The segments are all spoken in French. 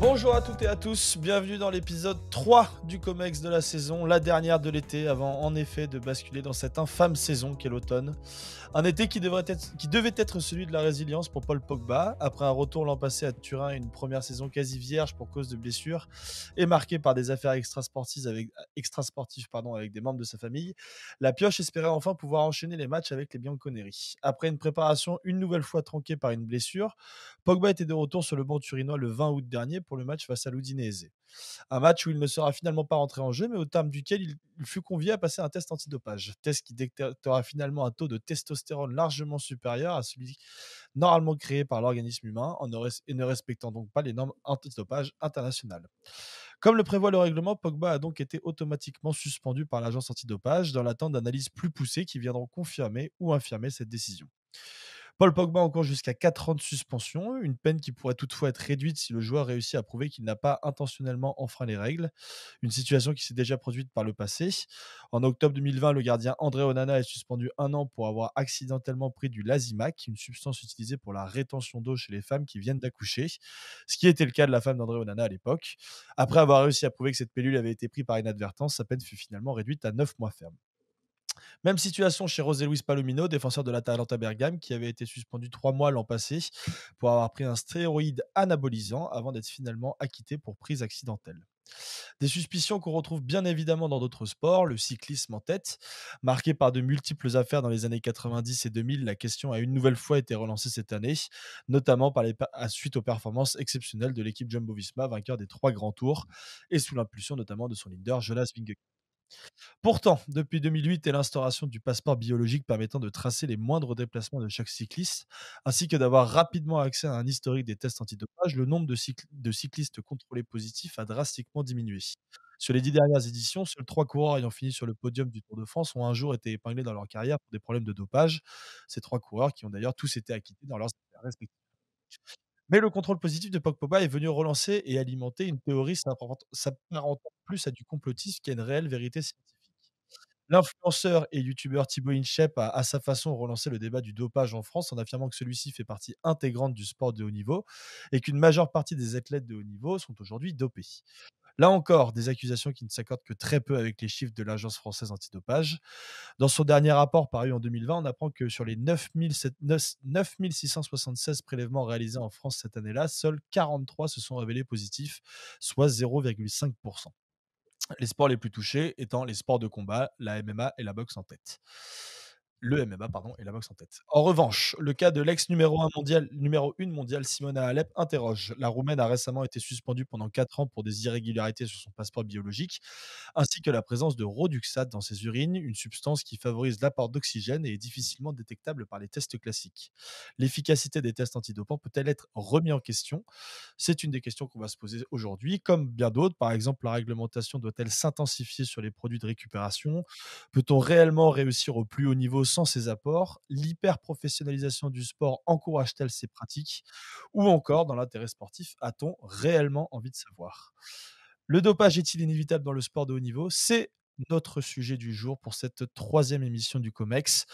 Bonjour à toutes et à tous, bienvenue dans l'épisode 3 du COMEX de la saison, la dernière de l'été, avant en effet de basculer dans cette infâme saison qu'est l'automne. Un été qui devait être celui de la résilience pour Paul Pogba, après un retour l'an passé à Turin et une première saison quasi vierge pour cause de blessures, et marquée par des affaires extrasportives avec des membres de sa famille. La Pioche espérait enfin pouvoir enchaîner les matchs avec les Bianconeri. Après une préparation une nouvelle fois tronquée par une blessure, Pogba était de retour sur le banc turinois le 20 août dernier pour le match face à l'Udinese. Un match où il ne sera finalement pas rentré en jeu, mais au terme duquel il fut convié à passer un test antidopage. Test qui détectera finalement un taux de testostérone largement supérieur à celui normalement créé par l'organisme humain et ne respectant donc pas les normes antidopage internationales. Comme le prévoit le règlement, Pogba a donc été automatiquement suspendu par l'agence antidopage dans l'attente d'analyses plus poussées qui viendront confirmer ou infirmer cette décision. Paul Pogba encourt jusqu'à 4 ans de suspension, une peine qui pourrait toutefois être réduite si le joueur réussit à prouver qu'il n'a pas intentionnellement enfreint les règles, une situation qui s'est déjà produite par le passé. En octobre 2020, le gardien André Onana est suspendu 1 an pour avoir accidentellement pris du Lazimac, une substance utilisée pour la rétention d'eau chez les femmes qui viennent d'accoucher, ce qui était le cas de la femme d'André Onana à l'époque. Après avoir réussi à prouver que cette pilule avait été prise par inadvertance, sa peine fut finalement réduite à 9 mois ferme. Même situation chez José Luis Palomino, défenseur de l'Atalanta Bergame, qui avait été suspendu 3 mois l'an passé pour avoir pris un stéroïde anabolisant avant d'être finalement acquitté pour prise accidentelle. Des suspicions qu'on retrouve bien évidemment dans d'autres sports, le cyclisme en tête. Marqué par de multiples affaires dans les années 90 et 2000, la question a une nouvelle fois été relancée cette année, notamment suite aux performances exceptionnelles de l'équipe Jumbo-Visma, vainqueur des 3 grands tours, et sous l'impulsion notamment de son leader Jonas Vingegaard. Pourtant, depuis 2008 et l'instauration du passeport biologique permettant de tracer les moindres déplacements de chaque cycliste, ainsi que d'avoir rapidement accès à un historique des tests antidopage, le nombre de cyclistes contrôlés positifs a drastiquement diminué. Sur les 10 dernières éditions, seuls 3 coureurs ayant fini sur le podium du Tour de France ont un jour été épinglés dans leur carrière pour des problèmes de dopage. Ces 3 coureurs qui ont d'ailleurs tous été acquittés dans leurs affaires respectives. Mais le contrôle positif de Pogba est venu relancer et alimenter une théorie s'apparentant plus à du complotisme qu'à une réelle vérité scientifique. L'influenceur et youtubeur Thibaut InShape a, à sa façon, relancé le débat du dopage en France en affirmant que celui-ci fait partie intégrante du sport de haut niveau et qu'une majeure partie des athlètes de haut niveau sont aujourd'hui dopés. Là encore, des accusations qui ne s'accordent que très peu avec les chiffres de l'Agence française antidopage. Dans son dernier rapport paru en 2020, on apprend que sur les 9 676 prélèvements réalisés en France cette année-là, seuls 43 se sont révélés positifs, soit 0,5%. Les sports les plus touchés étant les sports de combat, la MMA et la boxe en tête. Le MMA, pardon, et la boxe en tête. En revanche, le cas de l'ex numéro 1 mondial Simona Halep interroge. La Roumaine a récemment été suspendue pendant 4 ans pour des irrégularités sur son passeport biologique, ainsi que la présence de Roduxate dans ses urines, une substance qui favorise l'apport d'oxygène et est difficilement détectable par les tests classiques. L'efficacité des tests antidopants peut-elle être remise en question? C'est une des questions qu'on va se poser aujourd'hui, comme bien d'autres. Par exemple, la réglementation doit-elle s'intensifier sur les produits de récupération? Peut-on réellement réussir au plus haut niveau sans ces apports? L'hyper-professionnalisation du sport encourage-t-elle ces pratiques? Ou encore, dans l'intérêt sportif, a-t-on réellement envie de savoir? Le dopage est-il inévitable dans le sport de haut niveau? C'est notre sujet du jour pour cette troisième émission du COMEX.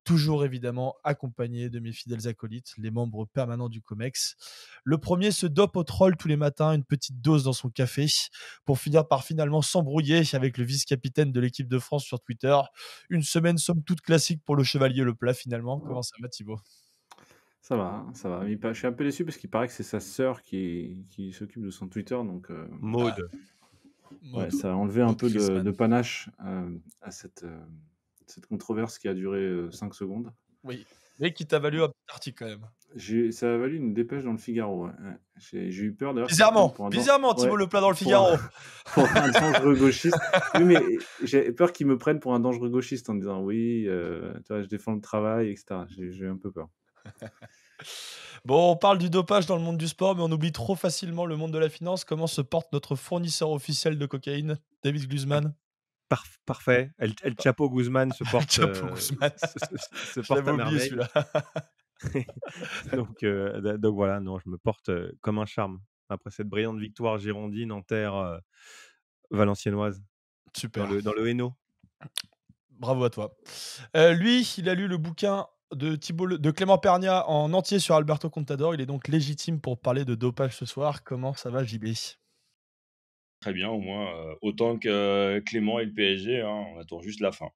Toujours évidemment accompagné de mes fidèles acolytes, les membres permanents du COMEX. Le premier se dope au troll tous les matins, une petite dose dans son café, pour finir par finalement s'embrouiller avec le vice-capitaine de l'équipe de France sur Twitter. Une semaine somme toute classique pour le chevalier Leplat finalement. Comment ça va, Thibaut? Ça va, hein, ça va. Je suis un peu déçu parce qu'il paraît que c'est sa sœur qui s'occupe de son Twitter, donc Ah, Maud, ouais, Maud, ça a enlevé un Maud peu de Griezmann. panache, à cette controverse qui a duré, 5 secondes. Oui, mais qui t'a valu un petit article quand même. Ça a valu une dépêche dans Le Figaro, ouais, ouais. J'ai eu peur d'ailleurs qu'ils me prennent Bizarrement, pour un dan bizarrement, Thibaut ouais, Leplat dans le pour un Figaro. pour un dangereux gauchiste. Oui, mais j'ai peur qu'ils me prennent pour un dangereux gauchiste en disant: «Oui, tu vois, je défends le travail» et cetera. J'ai eu un peu peur. Bon, on parle du dopage dans le monde du sport, mais on oublie trop facilement le monde de la finance. Comment se porte notre fournisseur officiel de cocaïne, David Guzman? parfait. El Chapo Guzman se porte, Chapeau Guzman. se Je porte l'avais à oublié merveille. celui-là. Donc voilà, non, je me porte, comme un charme après cette brillante victoire girondine en terre, valenciennoise dans Super, le Hainaut. bravo à toi. Lui, il a lu le bouquin de Clément Pernia en entier sur Alberto Contador. Il est donc légitime pour parler de dopage ce soir. Comment ça va, JB? Très bien, au moins, autant que Clément et le PSG, hein, on attend juste la fin.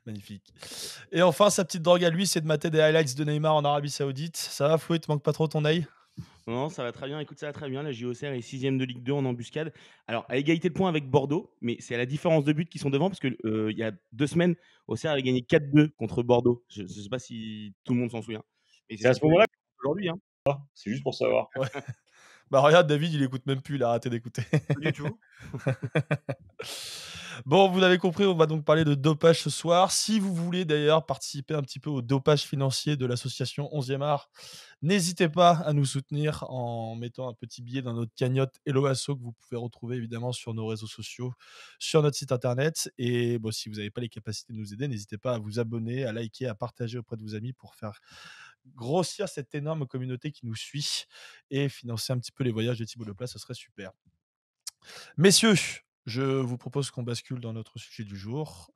Magnifique. Et enfin, sa petite drogue à lui, c'est de mater des highlights de Neymar en Arabie Saoudite. Ça va, Flo, il te manque pas trop ton œil? Non, ça va très bien. Écoute, ça va très bien. La JOCR est 6e de Ligue 2 en embuscade. Alors, à égalité de points avec Bordeaux, mais c'est à la différence de buts qui sont devant, parce que il y a 2 semaines, Auxerre avait gagné 4-2 contre Bordeaux. Je ne sais pas si tout le monde s'en souvient. Et c'est C'est à ce ce qui moment-là aujourd'hui. Hein. c'est juste pour savoir. Ouais. Bah regarde, David, il écoute même plus, il a arrêté d'écouter. Pas du tout. Bon, vous l'avez compris, on va donc parler de dopage ce soir. Si vous voulez d'ailleurs participer un petit peu au dopage financier de l'association 11e art, n'hésitez pas à nous soutenir en mettant un petit billet dans notre cagnotte Hello Asso que vous pouvez retrouver évidemment sur nos réseaux sociaux, sur notre site internet. Et bon, si vous n'avez pas les capacités de nous aider, n'hésitez pas à vous abonner, à liker, à partager auprès de vos amis pour faire grossir cette énorme communauté qui nous suit et financer un petit peu les voyages de Thibaut Leplat, ce serait super. Messieurs, je vous propose qu'on bascule dans notre sujet du jour.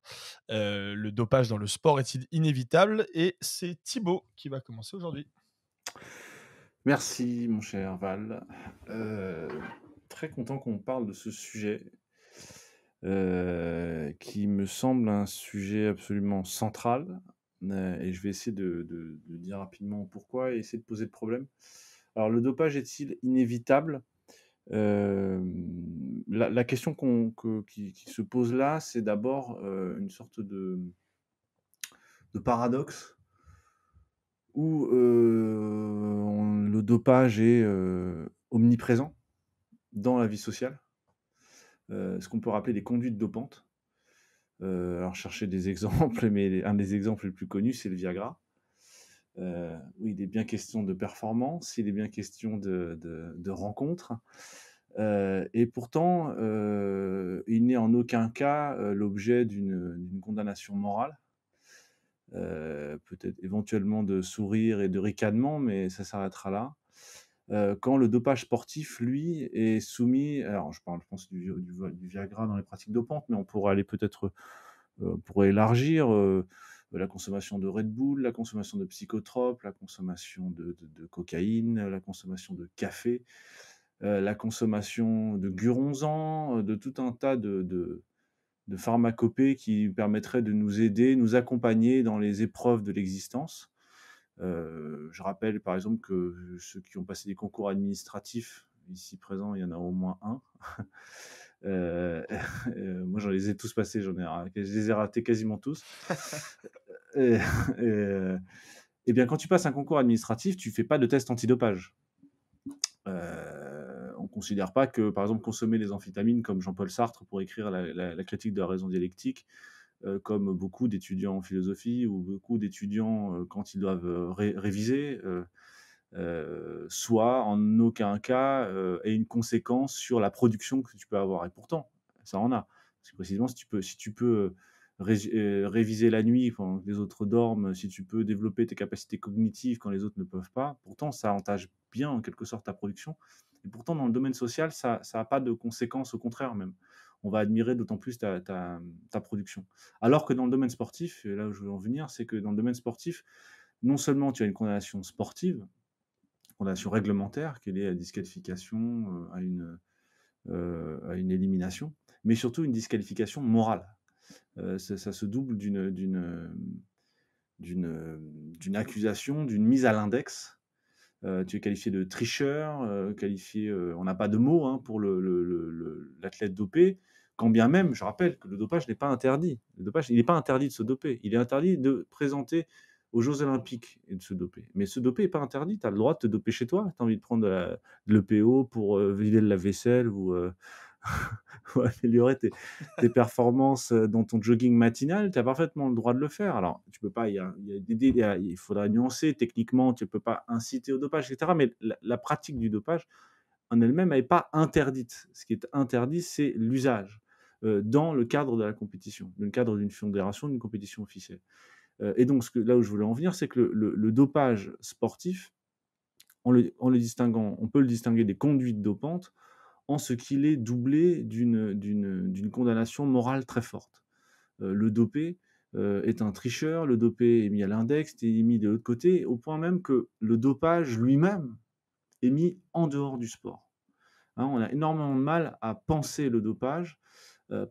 Le dopage dans le sport est-il inévitable? Et c'est Thibaut qui va commencer aujourd'hui. Merci, mon cher Val. Très content qu'on parle de ce sujet qui me semble un sujet absolument central. Et je vais essayer de dire rapidement pourquoi et essayer de poser le problème. Alors, le dopage est-il inévitable? La question qui se pose là, c'est d'abord une sorte de paradoxe où le dopage est omniprésent dans la vie sociale, ce qu'on peut rappeler les conduites dopantes. Alors, chercher des exemples, mais un des exemples les plus connus, c'est le Viagra. Où il est bien question de performance, il est bien question de rencontres. Et pourtant, il n'est en aucun cas l'objet d'une condamnation morale. Peut-être éventuellement de sourire et de ricanement, mais ça s'arrêtera là. Quand le dopage sportif, lui, est soumis, alors je pense du Viagra dans les pratiques dopantes, mais on pourrait aller peut-être, on pourrait élargir, la consommation de Red Bull, la consommation de psychotropes, la consommation de cocaïne, la consommation de café, la consommation de Guronzan, de tout un tas de pharmacopées qui permettraient de nous aider, nous accompagner dans les épreuves de l'existence. Je rappelle par exemple que ceux qui ont passé des concours administratifs, ici présents, il y en a au moins un. Heu, moi, j'en les ai tous passés, je les ai ratés quasiment tous. Et et bien, quand tu passes un concours administratif, tu fais pas de test antidopage. On considère pas que, par exemple, consommer des amphétamines comme Jean-Paul Sartre pour écrire la critique de la raison dialectique, comme beaucoup d'étudiants en philosophie ou beaucoup d'étudiants, quand ils doivent, réviser, soit en aucun cas, ait une conséquence sur la production que tu peux avoir et pourtant, ça en a. Parce que précisément si tu peux, réviser la nuit pendant que les autres dorment, si tu peux développer tes capacités cognitives quand les autres ne peuvent pas, pourtant ça entache bien en quelque sorte ta production et pourtant dans le domaine social, ça a pas de conséquences, au contraire même. On va admirer d'autant plus ta production. Alors que dans le domaine sportif, et là où je veux en venir, c'est que dans le domaine sportif, non seulement tu as une condamnation sportive, condamnation réglementaire qui est liée à la disqualification, à une élimination, mais surtout une disqualification morale. Ça se double d'une accusation, d'une mise à l'index. Tu es qualifié de tricheur, qualifié, on n'a pas de mots, hein, pour l'athlète dopé, quand bien même, je rappelle que le dopage n'est pas interdit. Le dopage, il n'est pas interdit de se doper. Il est interdit de présenter aux Jeux olympiques et de se doper. Mais se doper n'est pas interdit. Tu as le droit de te doper chez toi. Tu as envie de prendre de l'EPO pour vider le lave-vaisselle ou ou améliorer tes performances dans ton jogging matinal, tu as parfaitement le droit de le faire. Alors, tu peux pas, il faudra nuancer techniquement, tu ne peux pas inciter au dopage, etc. Mais la pratique du dopage en elle-même n'est pas interdite. Ce qui est interdit, c'est l'usage dans le cadre de la compétition, dans le cadre d'une fédération, d'une compétition officielle. Et donc, là où je voulais en venir, c'est que le dopage sportif, en le distinguant, on peut le distinguer des conduites dopantes, en ce qu'il est doublé d'une condamnation morale très forte. Le dopé est un tricheur, le dopé est mis à l'index, est mis de l'autre côté, au point même que le dopage lui-même est mis en dehors du sport. Hein, on a énormément de mal à penser le dopage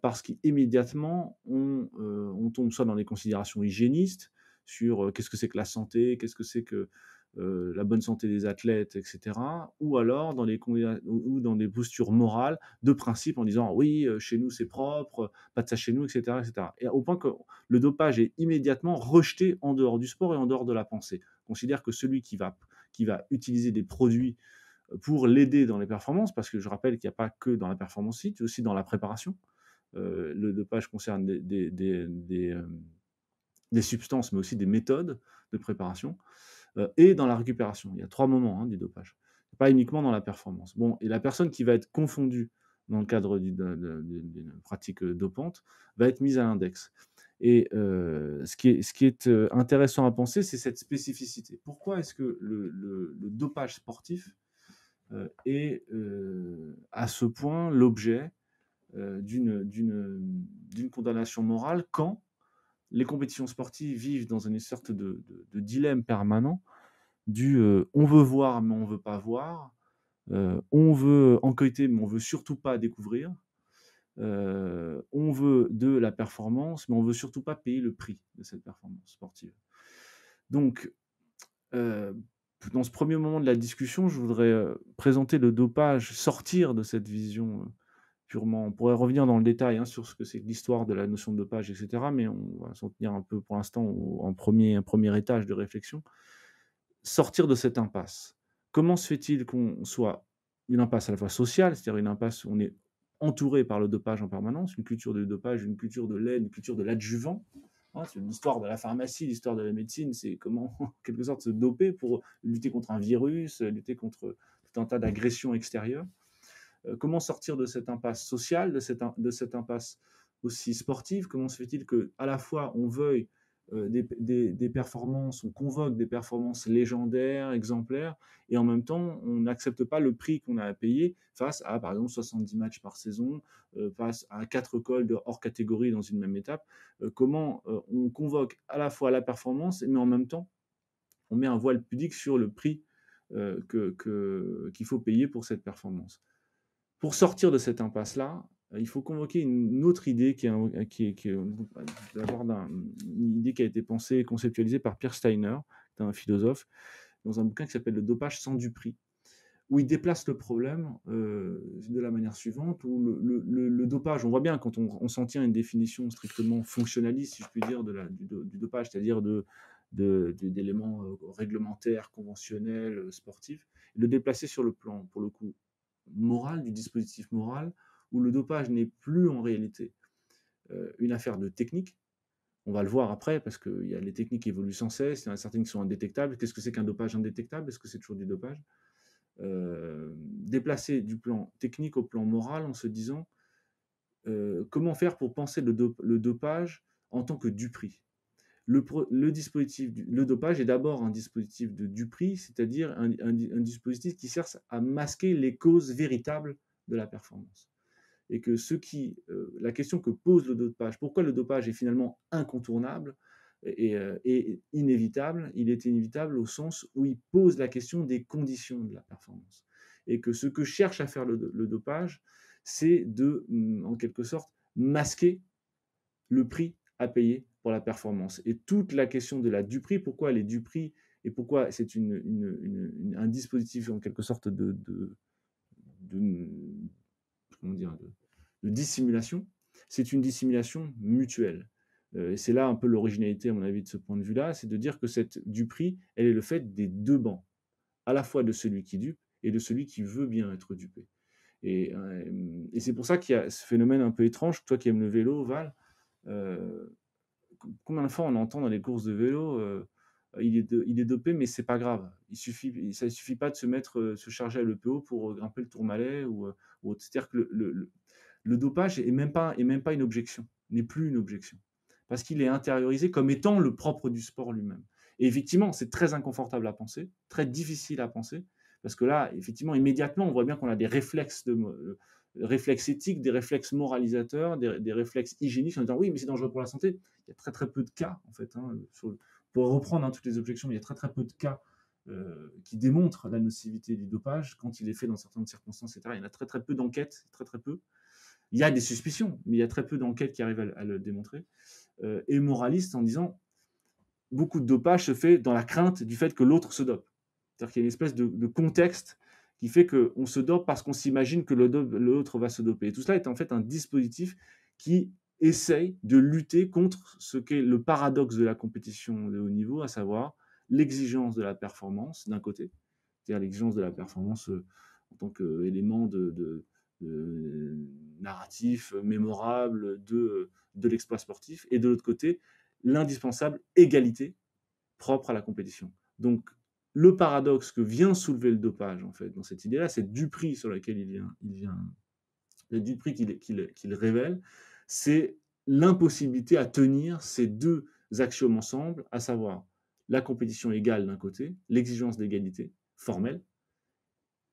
parce qu'immédiatement, on tombe soit dans des considérations hygiénistes sur qu'est-ce que c'est que la santé, qu'est-ce que c'est que la bonne santé des athlètes, etc. Ou alors ou dans des postures morales de principe en disant oui, chez nous c'est propre, pas de ça chez nous, etc., etc. Et au point que le dopage est immédiatement rejeté en dehors du sport et en dehors de la pensée. On considère que celui qui va utiliser des produits pour l'aider dans les performances, parce que je rappelle qu'il n'y a pas que dans la performance physique, aussi dans la préparation. Le dopage concerne des substances, mais aussi des méthodes de préparation, et dans la récupération. Il y a 3 moments du dopage. Pas uniquement dans la performance. Bon, et la personne qui va être confondue dans le cadre d'une pratique dopante va être mise à l'index. Et ce qui est intéressant à penser, c'est cette spécificité. Pourquoi est-ce que le dopage sportif est à ce point l'objet d'une condamnation morale quand les compétitions sportives vivent dans une sorte de dilemme permanent on veut voir mais on veut pas voir, on veut enquêter mais on veut surtout pas découvrir, on veut de la performance mais on veut surtout pas payer le prix de cette performance sportive. Donc, dans ce premier moment de la discussion, je voudrais présenter le dopage, sortir de cette vision purement. On pourrait revenir dans le détail sur ce que c'est que l'histoire de la notion de dopage, etc. Mais on va s'en tenir un peu pour l'instant un premier étage de réflexion. Sortir de cette impasse. Comment se fait-il qu'on soit une impasse à la fois sociale, c'est-à-dire une impasse où on est entouré par le dopage en permanence, une culture de dopage, une culture de l'aide, une culture de l'adjuvant. C'est l'histoire de la pharmacie, l'histoire de la médecine, c'est comment, en quelque sorte, se doper pour lutter contre un virus, lutter contre tout un tas d'agressions extérieures. Comment sortir de cette impasse sociale, de cette impasse aussi sportive? Comment se fait-il qu'à la fois on veuille des performances, on convoque des performances légendaires, exemplaires, et en même temps on n'accepte pas le prix qu'on a à payer face à, par exemple, 70 matchs par saison, face à 4 cols de hors catégorie dans une même étape? Comment on convoque à la fois la performance, mais en même temps on met un voile pudique sur le prix qu'il faut payer pour cette performance? Pour sortir de cette impasse-là, il faut convoquer une autre idée d'abord une idée qui a été pensée et conceptualisée par Pierre Steiner, qui est un philosophe, dans un bouquin qui s'appelle Le dopage sans du prix, où il déplace le problème de la manière suivante, où le dopage, on voit bien quand on s'en tient à une définition strictement fonctionnaliste, si je puis dire, du dopage, c'est-à-dire d'éléments réglementaires, conventionnels, sportifs, le déplacer sur le plan, pour le coup, moral, du dispositif moral, où le dopage n'est plus en réalité une affaire de technique. On va le voir après, parce que les techniques évoluent sans cesse, il y en a certaines qui sont indétectables. Qu'est-ce que c'est qu'un dopage indétectable? Est-ce que c'est toujours du dopage? Déplacer du plan technique au plan moral en se disant comment faire pour penser le dopage en tant que du-prix. Le dopage est d'abord un dispositif de du-prix, c'est-à-dire un dispositif qui cherche à masquer les causes véritables de la performance. Et que la question que pose le dopage, pourquoi le dopage est finalement incontournable et inévitable, il est inévitable au sens où il pose la question des conditions de la performance. Et que ce que cherche à faire le dopage, c'est en quelque sorte, masquer le prix à payer pour la performance. Et toute la question de la du-prix, pourquoi elle est du-prix et pourquoi c'est un dispositif en quelque sorte de dissimulation, c'est une dissimulation mutuelle. Et c'est là un peu l'originalité, à mon avis, de ce point de vue-là, c'est de dire que cette du-prix, elle est le fait des deux bancs, à la fois de celui qui dupe et de celui qui veut bien être dupé. Et c'est pour ça qu'il y a ce phénomène un peu étrange. Toi qui aimes le vélo, Val, combien de fois on entend dans les courses de vélo il est dopé, mais c'est pas grave. Ça suffit pas de se charger à l'EPO pour grimper le Tourmalet ou autre. C'est-à-dire que le dopage est même pas une objection, n'est plus une objection, parce qu'il est intériorisé comme étant le propre du sport lui-même. Et effectivement, c'est très inconfortable à penser, très difficile à penser, parce que là, effectivement, immédiatement, on voit bien qu'on a des réflexes éthiques, des réflexes moralisateurs, des réflexes hygiéniques en disant oui, mais c'est dangereux pour la santé. il y a très très peu de cas, en fait, hein, pour reprendre toutes les objections, il y a très très peu de cas qui démontrent la nocivité du dopage quand il est fait dans certaines circonstances, etc. Il y en a très très peu d'enquêtes, très très peu. Il y a des suspicions, mais il y a très peu d'enquêtes qui arrivent à le démontrer. Et moraliste en disant beaucoup de dopage se fait dans la crainte du fait que l'autre se dope. C'est-à-dire qu'il y a une espèce de contexte qui fait qu'on se dope parce qu'on s'imagine que l'autre va se doper. Et tout cela est en fait un dispositif qui essaye de lutter contre ce qu'est le paradoxe de la compétition de haut niveau, à savoir l'exigence de la performance d'un côté, c'est-à-dire l'exigence de la performance en tant qu'élément de narratif mémorable de l'exploit sportif, et de l'autre côté, l'indispensable égalité propre à la compétition. Donc, le paradoxe que vient soulever le dopage, en fait, dans cette idée-là, cette duperie sur laquelle la duperie qu'il révèle, c'est l'impossibilité à tenir ces deux axiomes ensemble, à savoir la compétition égale d'un côté, l'exigence d'égalité formelle,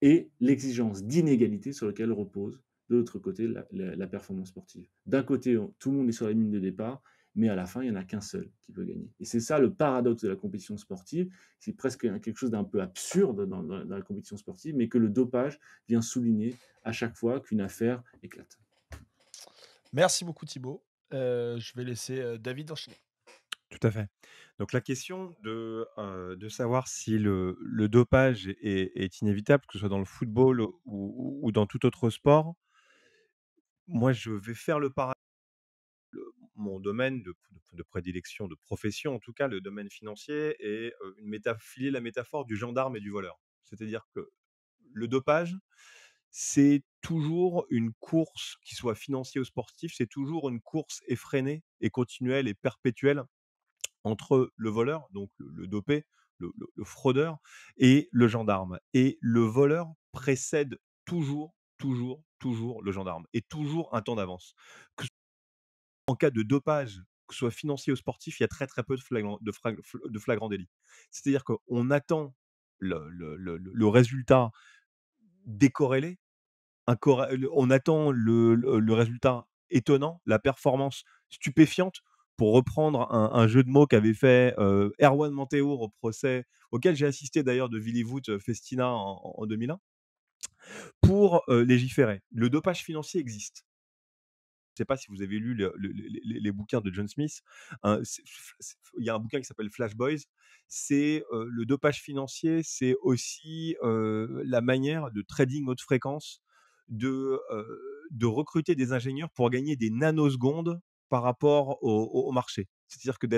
et l'exigence d'inégalité sur laquelle repose, de l'autre côté, la performance sportive. D'un côté, tout le monde est sur la ligne de départ, mais à la fin, il n'y en a qu'un seul qui peut gagner. Et c'est ça le paradoxe de la compétition sportive, c'est presque quelque chose d'un peu absurde dans la compétition sportive, mais que le dopage vient souligner à chaque fois qu'une affaire éclate. Merci beaucoup Thibaut. Je vais laisser David enchaîner. Tout à fait. Donc la question de savoir si le dopage est inévitable, que ce soit dans le football ou dans tout autre sport, moi je vais faire le parallèle. Mon domaine de prédilection, de profession en tout cas, le domaine financier, est filer la métaphore du gendarme et du voleur. C'est-à-dire que le dopage, c'est toujours une course, qui soit financier ou sportif, c'est toujours une course effrénée et continuelle et perpétuelle entre le voleur, donc le dopé, le fraudeur, et le gendarme. Et le voleur précède toujours, toujours, toujours le gendarme, et toujours un temps d'avance. En cas de dopage, que ce soit financier ou sportif, il y a très très peu de flagrants délits. C'est-à-dire qu'on attend le résultat décorrélé, on attend le résultat étonnant, la performance stupéfiante, pour reprendre un jeu de mots qu'avait fait Erwan Manteour au procès, auquel j'ai assisté d'ailleurs, de Willy Voet Festina en 2001, pour légiférer. Le dopage financier existe. Je ne sais pas si vous avez lu les bouquins de John Smith. Il y a un bouquin qui s'appelle Flash Boys. C'est le dopage financier, c'est aussi la manière de trading haute fréquence, de recruter des ingénieurs pour gagner des nanosecondes par rapport au marché. C'est-à-dire que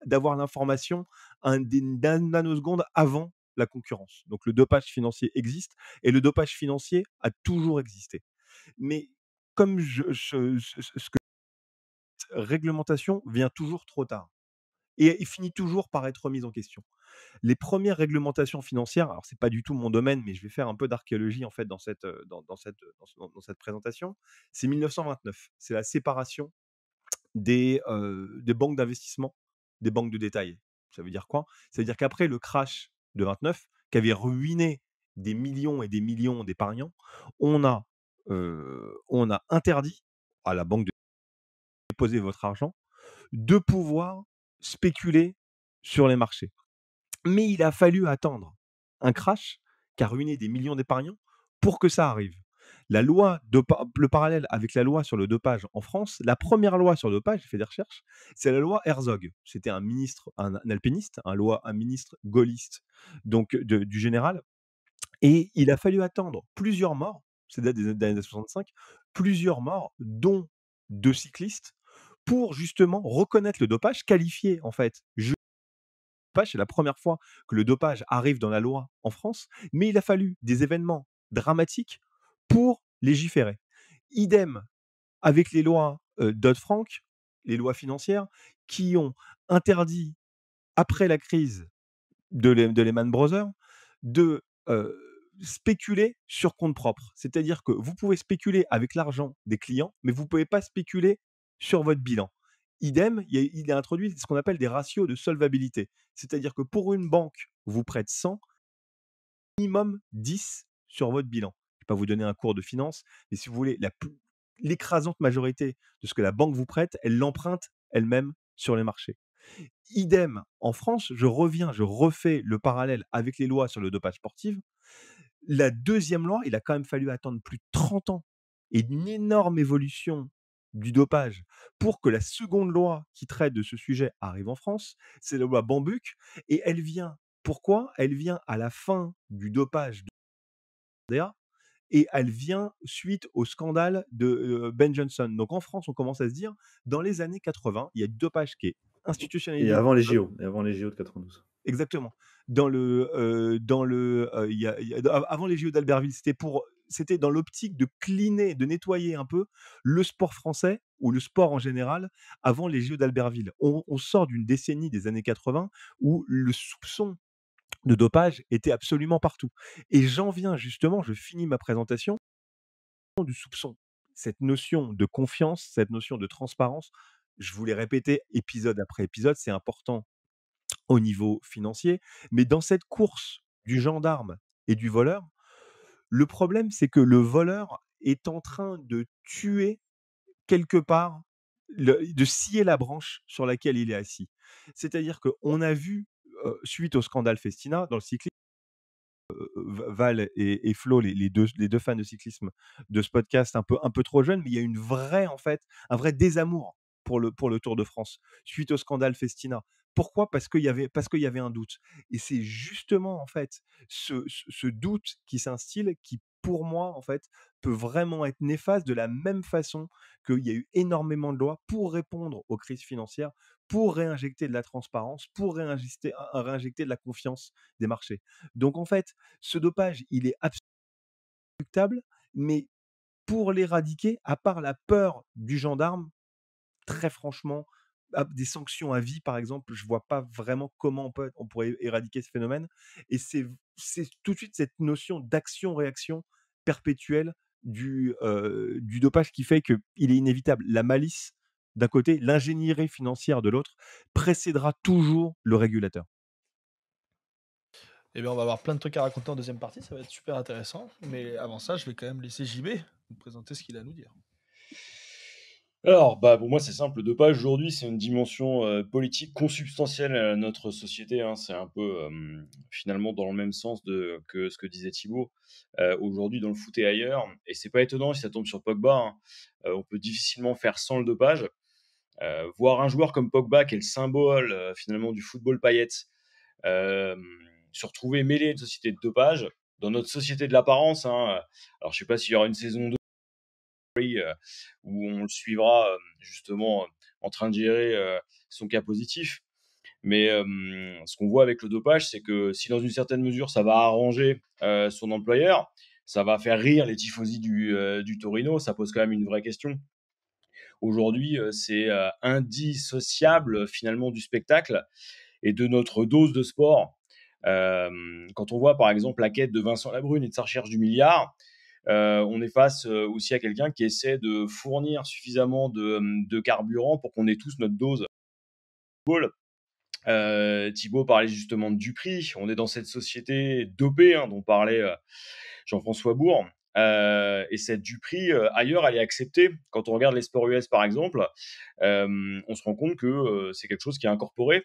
d'avoir l'information des nanosecondes avant la concurrence. Donc le dopage financier existe, et le dopage financier a toujours existé. Mais comme réglementation vient toujours trop tard, et il finit toujours par être remise en question. Les premières réglementations financières, alors c'est pas du tout mon domaine, mais je vais faire un peu d'archéologie en fait dans cette présentation. C'est 1929. C'est la séparation des banques d'investissement, des banques de détail. Ça veut dire quoi? Ça veut dire qu'après le crash de 29, qui avait ruiné des millions et des millions d'épargnants, on a interdit à la banque de déposer votre argent, de pouvoir spéculer sur les marchés. Mais il a fallu attendre un crash qui a ruiné des millions d'épargnants pour que ça arrive. Le parallèle avec la loi sur le dopage en France, la première loi sur le dopage, j'ai fait des recherches, c'est la loi Herzog. C'était un ministre, un alpiniste, un ministre gaulliste, donc du général. Et il a fallu attendre plusieurs morts, c'est date des années 65, plusieurs morts, dont 2 cyclistes, pour justement reconnaître le dopage, qualifier en fait dopage. C'est la première fois que le dopage arrive dans la loi en France, mais il a fallu des événements dramatiques pour légiférer. Idem avec les lois Dodd-Frank, les lois financières, qui ont interdit, après la crise de Lehman Brothers, de spéculer sur compte propre. C'est-à-dire que vous pouvez spéculer avec l'argent des clients, mais vous ne pouvez pas spéculer sur votre bilan. Idem, il a introduit ce qu'on appelle des ratios de solvabilité. C'est-à-dire que pour une banque vous prête 100, minimum 10 sur votre bilan. Je ne vais pas vous donner un cours de finance, mais si vous voulez, l'écrasante majorité de ce que la banque vous prête, elle l'emprunte elle-même sur les marchés. Idem, en France, je refais le parallèle avec les lois sur le dopage sportif. La deuxième loi, il a quand même fallu attendre plus de 30 ans et une énorme évolution du dopage pour que la seconde loi qui traite de ce sujet arrive en France. C'est la loi Bambuc et elle vient pourquoi? Elle vient à la fin du dopage de RDA et elle vient suite au scandale de, Ben Johnson. Donc en France, on commence à se dire, dans les années 80, il y a du dopage qui est Et institutionnalisé avant les JO de 92. exactement. Il y a avant les JO d'Albertville, c'était dans l'optique de cleaner, de nettoyer un peu le sport français ou le sport en général avant les JO d'Albertville. On sort d'une décennie des années 80 où le soupçon de dopage était absolument partout et j'en viens justement, je finis ma présentation, du soupçon. Cette notion de confiance, cette notion de transparence, je vous l'ai répété épisode après épisode, c'est important au niveau financier. Mais dans cette course du gendarme et du voleur, le problème, c'est que le voleur est en train de tuer quelque part, de scier la branche sur laquelle il est assis. C'est-à-dire qu'on a vu, suite au scandale Festina, dans le cyclisme, Val et Flo, les deux fans de cyclisme de ce podcast un peu trop jeunes, mais il y a une vraie, en fait, un vrai désamour pour le Tour de France, suite au scandale Festina. Pourquoi? Parce qu'il y avait un doute et c'est justement, en fait, ce doute qui s'instille qui, pour moi, en fait, peut vraiment être néfaste de la même façon qu'il y a eu énormément de lois pour répondre aux crises financières, pour réinjecter de la transparence, pour réinjecter de la confiance des marchés. Donc en fait, ce dopage, il est acceptable, mais pour l'éradiquer, à part la peur du gendarme, très franchement, des sanctions à vie, par exemple, je vois pas vraiment comment on pourrait éradiquer ce phénomène. Et c'est tout de suite cette notion d'action-réaction perpétuelle du dopage qui fait qu'il est inévitable. La malice d'un côté, l'ingénierie financière de l'autre précédera toujours le régulateur. Eh bien, on va avoir plein de trucs à raconter en deuxième partie, ça va être super intéressant. Mais avant ça, je vais quand même laisser JB nous présenter ce qu'il a à nous dire. Alors, bah, pour moi, c'est simple. Le dopage, aujourd'hui, c'est une dimension politique consubstantielle à notre société, hein. C'est un peu, finalement, dans le même sens que ce que disait Thibaut. Aujourd'hui, dans le foot et ailleurs, et c'est pas étonnant si ça tombe sur Pogba, hein, on peut difficilement faire sans le dopage. Voir un joueur comme Pogba, qui est le symbole, finalement, du football paillettes, hem, se retrouver mêlé à une société de dopage, dans notre société de l'apparence, hein, alors je sais pas s'il y aura une saison 2 où on le suivra justement en train de gérer son cas positif. Mais ce qu'on voit avec le dopage, c'est que si dans une certaine mesure ça va arranger son employeur, ça va faire rire les tifosi du Torino, ça pose quand même une vraie question. Aujourd'hui, c'est indissociable finalement du spectacle et de notre dose de sport. Quand on voit par exemple la quête de Vincent Labrune et de sa recherche du milliard, on est face aussi à quelqu'un qui essaie de fournir suffisamment de carburant pour qu'on ait tous notre dose. Thibaut parlait justement de Dupri. On est dans cette société dopée dont parlait Jean-François Bourg. Et cette Dupri, ailleurs, elle est acceptée. Quand on regarde les sports US, par exemple, on se rend compte que c'est quelque chose qui est incorporé.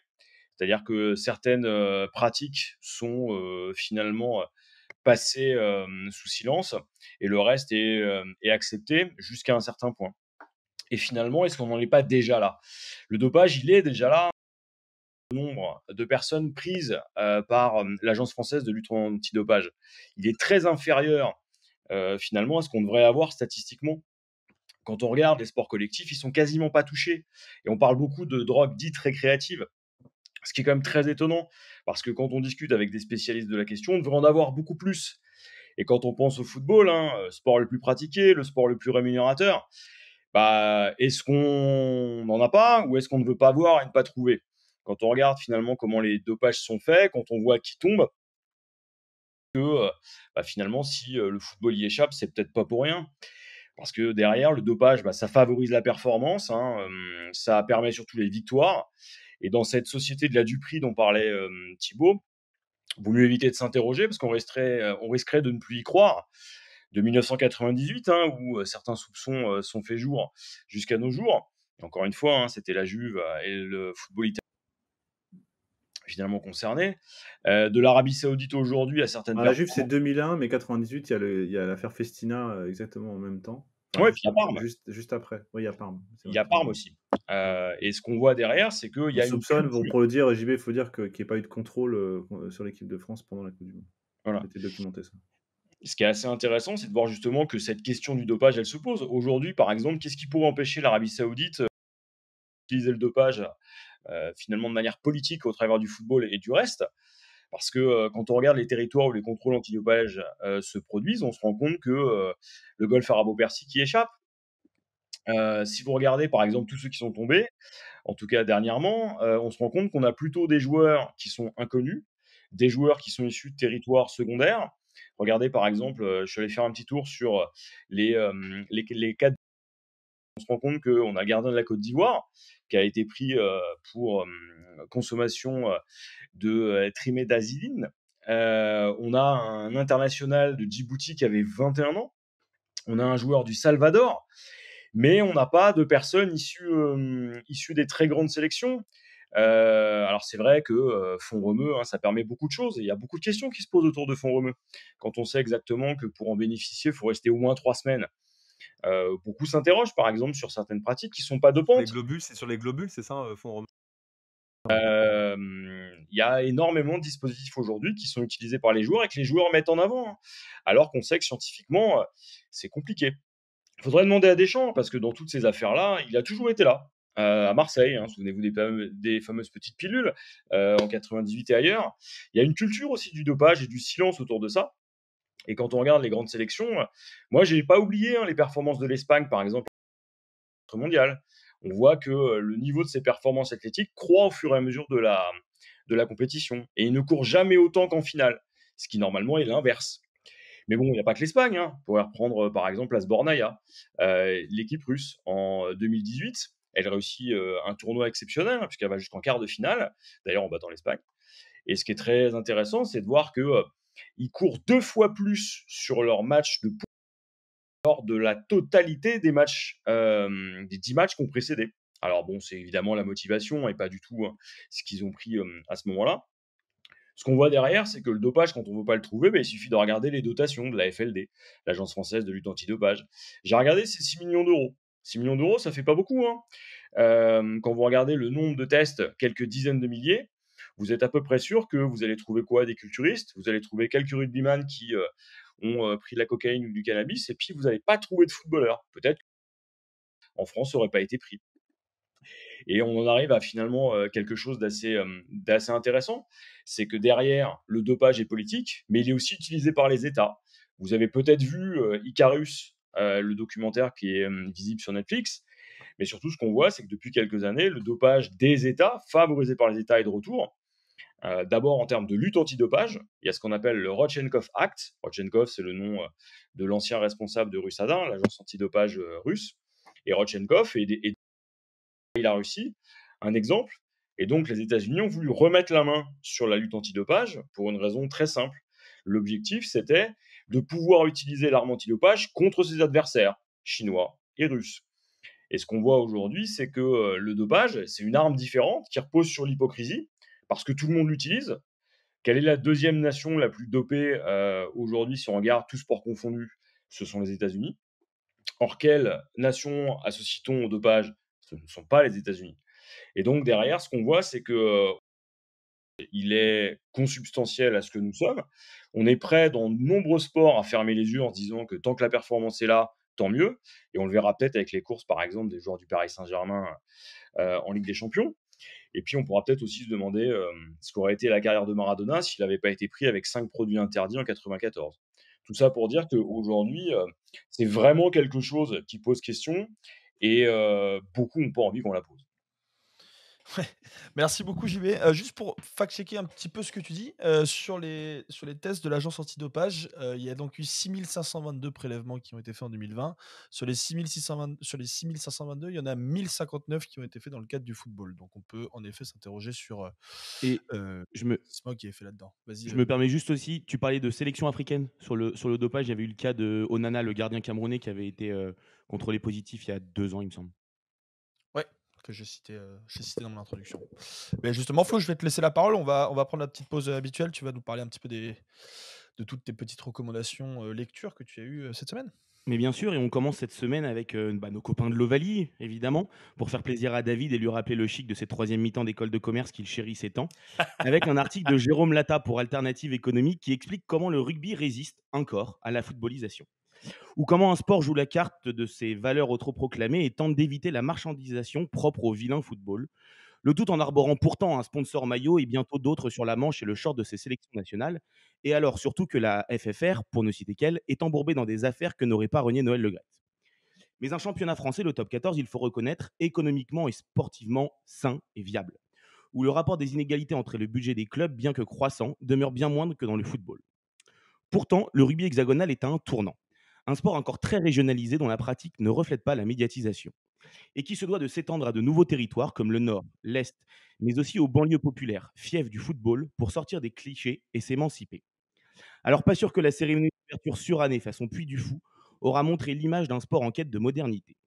C'est-à-dire que certaines pratiques sont finalement passées sous silence et le reste est accepté jusqu'à un certain point. Et finalement, est-ce qu'on n'en est pas déjà là? Le dopage, il est déjà là. Le nombre de personnes prises par l'Agence française de lutte antidopage, il est très inférieur finalement à ce qu'on devrait avoir statistiquement. Quand on regarde les sports collectifs, ils sont quasiment pas touchés. Et on parle beaucoup de drogues dites récréatives, ce qui est quand même très étonnant, parce que quand on discute avec des spécialistes de la question, on devrait en avoir beaucoup plus. Et quand on pense au football, sport le plus pratiqué, le sport le plus rémunérateur, bah, est-ce qu'on n'en a pas ou est-ce qu'on ne veut pas voir et ne pas trouver? Quand on regarde finalement comment les dopages sont faits, quand on voit qui tombe, bah, finalement, si le football y échappe, c'est peut-être pas pour rien. Parce que derrière, le dopage, bah, ça favorise la performance, ça permet surtout les victoires. Et dans cette société de la Dupri dont parlait Thibaut, vaut mieux éviter de s'interroger parce on risquerait de ne plus y croire. De 1998, où certains soupçons sont faits jour jusqu'à nos jours. Et encore une fois, hein, c'était la Juve et le football italien finalement concernés. De l'Arabie Saoudite aujourd'hui à certaines La Juve, c'est performances. 2001, mais 98, il y a l'affaire Festina exactement en même temps. Enfin, Ouais, puis il y a Parme. juste après. Oui, il y a Parme. Il y a Parme aussi. Et ce qu'on voit derrière, c'est qu'il y On a une soupçonne, culture. pour le dire, JB, il faut dire qu'il n'y ait pas eu de contrôle sur l'équipe de France pendant la Coupe du Monde. Voilà. C'était documenté, ça. Ce qui est assez intéressant, c'est de voir justement que cette question du dopage, elle se pose. Aujourd'hui, par exemple, qu'est-ce qui pourrait empêcher l'Arabie Saoudite d'utiliser le dopage finalement de manière politique au travers du football et du reste? Parce que quand on regarde les territoires où les contrôles antidopage se produisent, on se rend compte que le golfe arabo-persique y échappe. Si vous regardez par exemple tous ceux qui sont tombés, en tout cas dernièrement, on se rend compte qu'on a plutôt des joueurs qui sont inconnus, des joueurs qui sont issus de territoires secondaires. Regardez par exemple, je suis allé faire un petit tour sur les 4. On se rend compte qu'on a un gardien de la Côte d'Ivoire qui a été pris pour consommation de trimédazyline. On a un international de Djibouti qui avait 21 ans. On a un joueur du Salvador, mais on n'a pas de personnes issues des très grandes sélections. Alors c'est vrai que Font-Romeu, hein, ça permet beaucoup de choses, et il y a beaucoup de questions qui se posent autour de Font-Romeu. Quand on sait exactement que pour en bénéficier, il faut rester au moins 3 semaines. Beaucoup s'interrogent, par exemple, sur certaines pratiques qui ne sont pas dopantes. Sur les globules, c'est ça, Font-Romeu? Il y a énormément de dispositifs aujourd'hui qui sont utilisés par les joueurs et que les joueurs mettent en avant, hein, alors qu'on sait que scientifiquement, c'est compliqué. Il faudrait demander à Deschamps, parce que dans toutes ces affaires-là, il a toujours été là. À Marseille, hein, souvenez-vous des fameuses petites pilules, en 98 et ailleurs. Il y a une culture aussi du dopage et du silence autour de ça. Et quand on regarde les grandes sélections, moi, j'ai pas oublié les performances de l'Espagne, par exemple, mondial. On voit que le niveau de ses performances athlétiques croît au fur et à mesure de la compétition. Et il ne court jamais autant qu'en finale, ce qui normalement est l'inverse. Mais bon, il n'y a pas que l'Espagne. Hein. On pourrait reprendre par exemple la Sbornaïa, l'équipe russe en 2018. Elle réussit un tournoi exceptionnel, hein, puisqu'elle va jusqu'en quart de finale, d'ailleurs en battant l'Espagne. Et ce qui est très intéressant, c'est de voir qu'ils courent 2 fois plus sur leur match de lors de la totalité des matchs, des 10 matchs qui ont précédé. Alors bon, c'est évidemment la motivation et pas du tout ce qu'ils ont pris à ce moment-là. Ce qu'on voit derrière, c'est que le dopage, quand on ne veut pas le trouver, il suffit de regarder les dotations de la FLD, l'Agence française de lutte antidopage. J'ai regardé, c'est 6 millions d'euros. 6 millions d'euros, ça fait pas beaucoup. Hein. Quand vous regardez le nombre de tests, quelques dizaines de milliers, vous êtes à peu près sûr que vous allez trouver quoi? Des culturistes, vous allez trouver quelques rugbyman qui ont pris de la cocaïne ou du cannabis, et puis vous n'allez pas trouver de footballeurs. Peut-être qu'en France, ça n'aurait pas été pris. Et on en arrive à finalement quelque chose d'assez intéressant, c'est que derrière, le dopage est politique, mais il est aussi utilisé par les États. Vous avez peut-être vu Icarus, le documentaire qui est visible sur Netflix, mais surtout ce qu'on voit, c'est que depuis quelques années, le dopage des États, favorisé par les États, est de retour. D'abord en termes de lutte antidopage, il y a ce qu'on appelle le Rodchenkov Act. Rodchenkov, c'est le nom de l'ancien responsable de Russadin, l'agence antidopage russe. Et Rodchenkov et la Russie, un exemple. Et donc les États-Unis ont voulu remettre la main sur la lutte antidopage pour une raison très simple. L'objectif, c'était de pouvoir utiliser l'arme antidopage contre ses adversaires, chinois et russes. Et ce qu'on voit aujourd'hui, c'est que le dopage, c'est une arme différente qui repose sur l'hypocrisie, parce que tout le monde l'utilise. Quelle est la deuxième nation la plus dopée aujourd'hui, si on regarde tous sports confondus? Ce sont les États-Unis. Or, quelle nation associe-t-on au dopage? Ce ne sont pas les États-Unis. Et donc derrière, ce qu'on voit, c'est que il est consubstantiel à ce que nous sommes. On est prêt dans de nombreux sports à fermer les yeux en se disant que tant que la performance est là, tant mieux. Et on le verra peut-être avec les courses, par exemple, des joueurs du Paris Saint-Germain en Ligue des Champions. Et puis, on pourra peut-être aussi se demander ce qu'aurait été la carrière de Maradona s'il n'avait pas été pris avec 5 produits interdits en 94. Tout ça pour dire qu'aujourd'hui, c'est vraiment quelque chose qui pose question, et beaucoup n'ont pas envie qu'on la pose. Ouais, merci beaucoup JB. Juste pour fact-checker un petit peu ce que tu dis, sur les tests de l'agence antidopage, il y a donc eu 6 522 prélèvements qui ont été faits en 2020. Sur les 6 522, il y en a 1 059 qui ont été faits dans le cadre du football. Donc on peut en effet s'interroger sur, Et je me l'investissement qui est fait là-dedans. Vas-y, je me permets juste aussi, tu parlais de sélection africaine sur le dopage. Il y avait eu le cas de Onana, le gardien camerounais, qui avait été contrôlé positif il y a 2 ans, il me semble. Ouais, que j'ai cité dans mon introduction. Mais justement, Flo, je vais te laisser la parole. On va prendre la petite pause habituelle. Tu vas nous parler un petit peu de toutes tes petites recommandations lecture que tu as eues cette semaine. Mais bien sûr, et on commence cette semaine avec nos copains de l'Ovalie, évidemment, pour faire plaisir à David et lui rappeler le chic de cette troisième mi-temps d'école de commerce qu'il chérissait tant, avec un article de Jérôme Latta pour Alternative économique qui explique comment le rugby résiste encore à la footballisation, ou comment un sport joue la carte de ses valeurs autoproclamées et tente d'éviter la marchandisation propre au vilain football, le tout en arborant pourtant un sponsor maillot et bientôt d'autres sur la manche et le short de ses sélections nationales. Et alors, surtout que la FFR, pour ne citer qu'elle, est embourbée dans des affaires que n'aurait pas renié Noël Le Graët. Mais un championnat français, le top 14, il faut reconnaître, économiquement et sportivement sain et viable, où le rapport des inégalités entre le budget des clubs, bien que croissant, demeure bien moindre que dans le football. Pourtant, le rugby hexagonal est à un tournant. Un sport encore très régionalisé dont la pratique ne reflète pas la médiatisation et qui se doit de s'étendre à de nouveaux territoires comme le Nord, l'Est, mais aussi aux banlieues populaires, fiefs du football, pour sortir des clichés et s'émanciper. Alors pas sûr que la cérémonie d'ouverture surannée façon Puy du Fou aura montré l'image d'un sport en quête de modernité.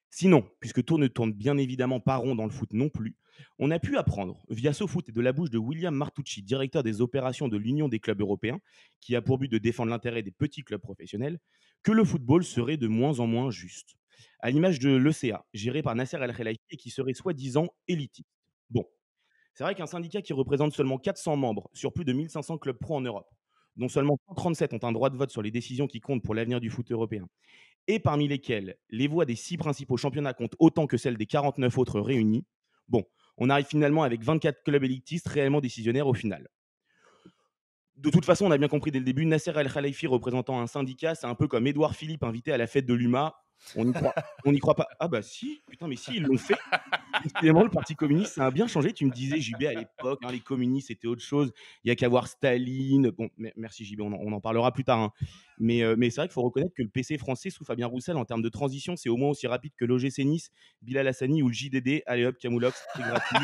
Sinon, puisque tout ne tourne bien évidemment pas rond dans le foot non plus, on a pu apprendre, via SoFoot et de la bouche de William Martucci, directeur des opérations de l'Union des clubs européens, qui a pour but de défendre l'intérêt des petits clubs professionnels, que le football serait de moins en moins juste. À l'image de l'ECA, géré par Nasser El Khelaifi et qui serait soi-disant élitiste. Bon, c'est vrai qu'un syndicat qui représente seulement 400 membres sur plus de 1500 clubs pro en Europe, dont seulement 137 ont un droit de vote sur les décisions qui comptent pour l'avenir du foot européen, et parmi lesquels les voix des 6 principaux championnats comptent autant que celles des 49 autres réunis, bon, on arrive finalement avec 24 clubs élitistes réellement décisionnaires au final. De toute façon, on a bien compris dès le début, Nasser El Khelaifi représentant un syndicat, c'est un peu comme Édouard Philippe invité à la fête de l'UMA. On n'y croit pas. Ah bah si, putain, mais si, ils l'ont fait. Décidément, le Parti communiste, ça a bien changé. Tu me disais, JB, à l'époque, les communistes, c'était autre chose. Il n'y a qu'à voir Staline. Bon, merci JB, on en parlera plus tard. Hein. Mais c'est vrai qu'il faut reconnaître que le PC français sous Fabien Roussel, en termes de transition, c'est au moins aussi rapide que l'OGC Nice, Bilal Hassani ou le JDD. Allez hop, Camoulox, c'est gratuit.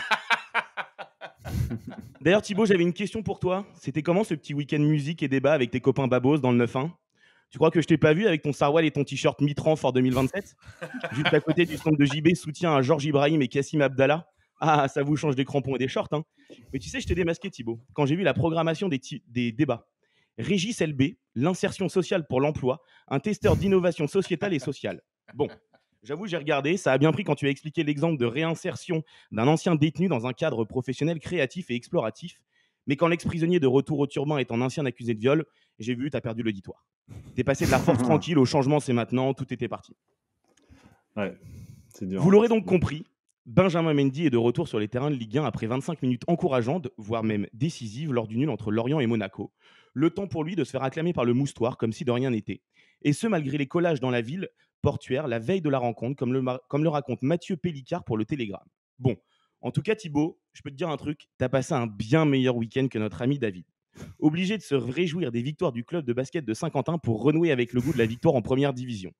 D'ailleurs, Thibaut, j'avais une question pour toi. C'était comment ce petit week-end musique et débat avec tes copains babos dans le 9-1 ? Tu crois que je t'ai pas vu avec ton Sarwell et ton t-shirt Mitran Fort 2027 ? Juste à côté du stand de JB, soutien à Georges Ibrahim et Kassim Abdallah. Ah, ça vous change des crampons et des shorts. Hein. Mais tu sais, je t'ai démasqué, Thibaut, quand j'ai vu la programmation des débats. Régis LB, l'insertion sociale pour l'emploi, un testeur d'innovation sociétale et sociale. Bon, j'avoue, j'ai regardé, ça a bien pris quand tu as expliqué l'exemple de réinsertion d'un ancien détenu dans un cadre professionnel créatif et exploratif. Mais quand l'ex-prisonnier de retour au turban est un ancien accusé de viol, j'ai vu, t'as perdu l'auditoire. T'es passé de la force tranquille au changement, c'est maintenant, tout était parti. Ouais, c'est dur. Vous l'aurez donc compris, Benjamin Mendy est de retour sur les terrains de Ligue 1 après 25 minutes encourageantes, voire même décisives, lors du nul entre Lorient et Monaco. Le temps pour lui de se faire acclamer par le moustoir comme si de rien n'était. Et ce, malgré les collages dans la ville portuaire la veille de la rencontre, comme le raconte Mathieu Pellicard pour le Télégramme. Bon, en tout cas, Thibaut, je peux te dire un truc, t'as passé un bien meilleur week-end que notre ami David. Obligé de se réjouir des victoires du club de basket de Saint-Quentin pour renouer avec le goût de la victoire en première division.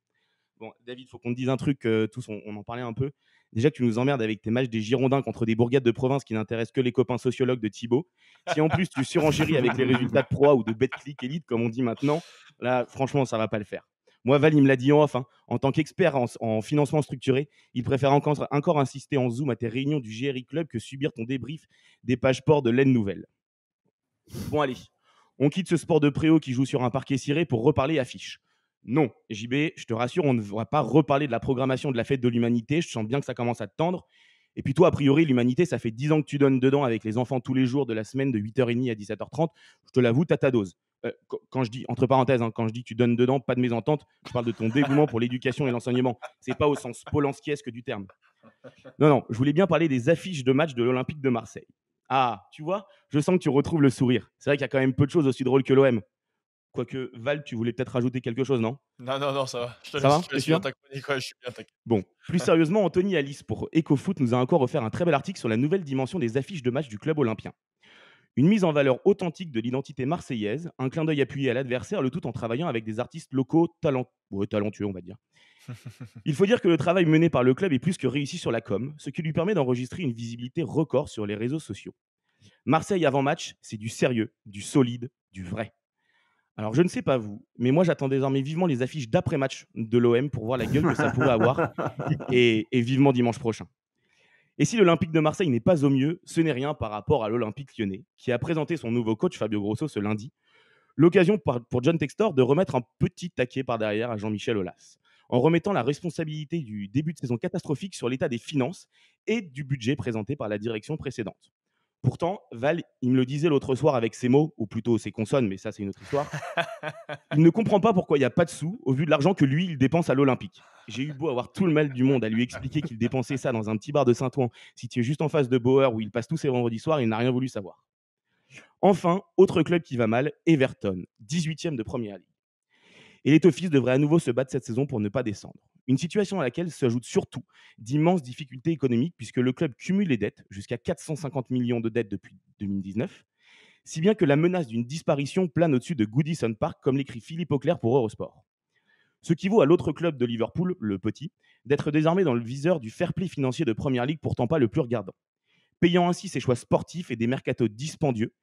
Bon, David, il faut qu'on te dise un truc, tous, on en parlait un peu. Déjà que tu nous emmerdes avec tes matchs des Girondins contre des bourgades de province qui n'intéressent que les copains sociologues de Thibaut. Si en plus tu surenchéris avec les résultats de Pro ou de BetClick Elite, comme on dit maintenant, là, franchement, ça va pas le faire. Moi, Val, il me l'a dit en off. Hein. En tant qu'expert en financement structuré, il préfère encore insister en Zoom à tes réunions du GRI Club que subir ton débrief des pages sport de l'Aide Nouvelle. Bon, allez, on quitte ce sport de préau qui joue sur un parquet ciré pour reparler affiche. Non, JB, je te rassure, on ne va pas reparler de la programmation de la fête de l'humanité. Je sens bien que ça commence à te tendre. Et puis toi, a priori, l'humanité, ça fait 10 ans que tu donnes dedans avec les enfants tous les jours de la semaine de 8h30 à 17h30. Je te l'avoue, t'as ta dose. Quand je dis, entre parenthèses, hein, quand je dis que tu donnes dedans, pas de mésentente, je parle de ton dévouement pour l'éducation et l'enseignement. C'est pas au sens polanskiesque du terme. Non, je voulais bien parler des affiches de matchs de l'Olympique de Marseille. Ah, tu vois, je sens que tu retrouves le sourire. C'est vrai qu'il y a quand même peu de choses aussi drôles que l'OM. Quoique, Val, tu voulais peut-être rajouter quelque chose, non ? Non, ça va. Je te Ça va ? laisse finir ta chronique. Ouais, je suis bien, t'inquiète. Bon, plus sérieusement, Anthony Alice pour EcoFoot nous a encore offert un très bel article sur la nouvelle dimension des affiches de match du club olympien. Une mise en valeur authentique de l'identité marseillaise, un clin d'œil appuyé à l'adversaire, le tout en travaillant avec des artistes locaux talentueux, on va dire. Il faut dire que le travail mené par le club est plus que réussi sur la com, ce qui lui permet d'enregistrer une visibilité record sur les réseaux sociaux. Marseille avant match, c'est du sérieux, du solide, du vrai. Alors, je ne sais pas vous, mais moi, j'attends désormais vivement les affiches d'après-match de l'OM pour voir la gueule que ça pourrait avoir et vivement dimanche prochain. Et si l'Olympique de Marseille n'est pas au mieux, ce n'est rien par rapport à l'Olympique lyonnais, qui a présenté son nouveau coach Fabio Grosso ce lundi. L'occasion pour John Textor de remettre un petit taquet par derrière à Jean-Michel Aulas, en remettant la responsabilité du début de saison catastrophique sur l'état des finances et du budget présenté par la direction précédente. Pourtant, Val, il me le disait l'autre soir avec ses mots, ou plutôt ses consonnes, mais ça c'est une autre histoire, il ne comprend pas pourquoi il n'y a pas de sous au vu de l'argent que lui, il dépense à l'Olympique. J'ai eu beau avoir tout le mal du monde à lui expliquer qu'il dépensait ça dans un petit bar de Saint-Ouen, situé juste en face de Bauer, où il passe tous ses vendredis soirs, il n'a rien voulu savoir. Enfin, autre club qui va mal, Everton, 18e de Première Ligue. Et les Toffees devraient à nouveau se battre cette saison pour ne pas descendre. Une situation à laquelle s'ajoutent surtout d'immenses difficultés économiques puisque le club cumule les dettes, jusqu'à 450 millions de dettes depuis 2019, si bien que la menace d'une disparition plane au-dessus de Goodison Park, comme l'écrit Philippe Auclair pour Eurosport. Ce qui vaut à l'autre club de Liverpool, le Petit, d'être désormais dans le viseur du fair play financier de Première Ligue, pourtant pas le plus regardant, payant ainsi ses choix sportifs et des mercatos dispendieux,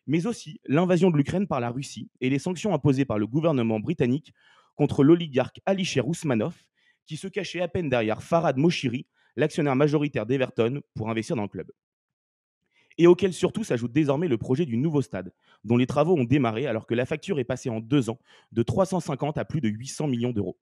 mais aussi l'invasion de l'Ukraine par la Russie et les sanctions imposées par le gouvernement britannique contre l'oligarque Alisher Ousmanov, qui se cachait à peine derrière Farhad Moshiri, l'actionnaire majoritaire d'Everton, pour investir dans le club. Et auquel surtout s'ajoute désormais le projet du nouveau stade, dont les travaux ont démarré alors que la facture est passée en 2 ans de 350 à plus de 800 millions d'euros.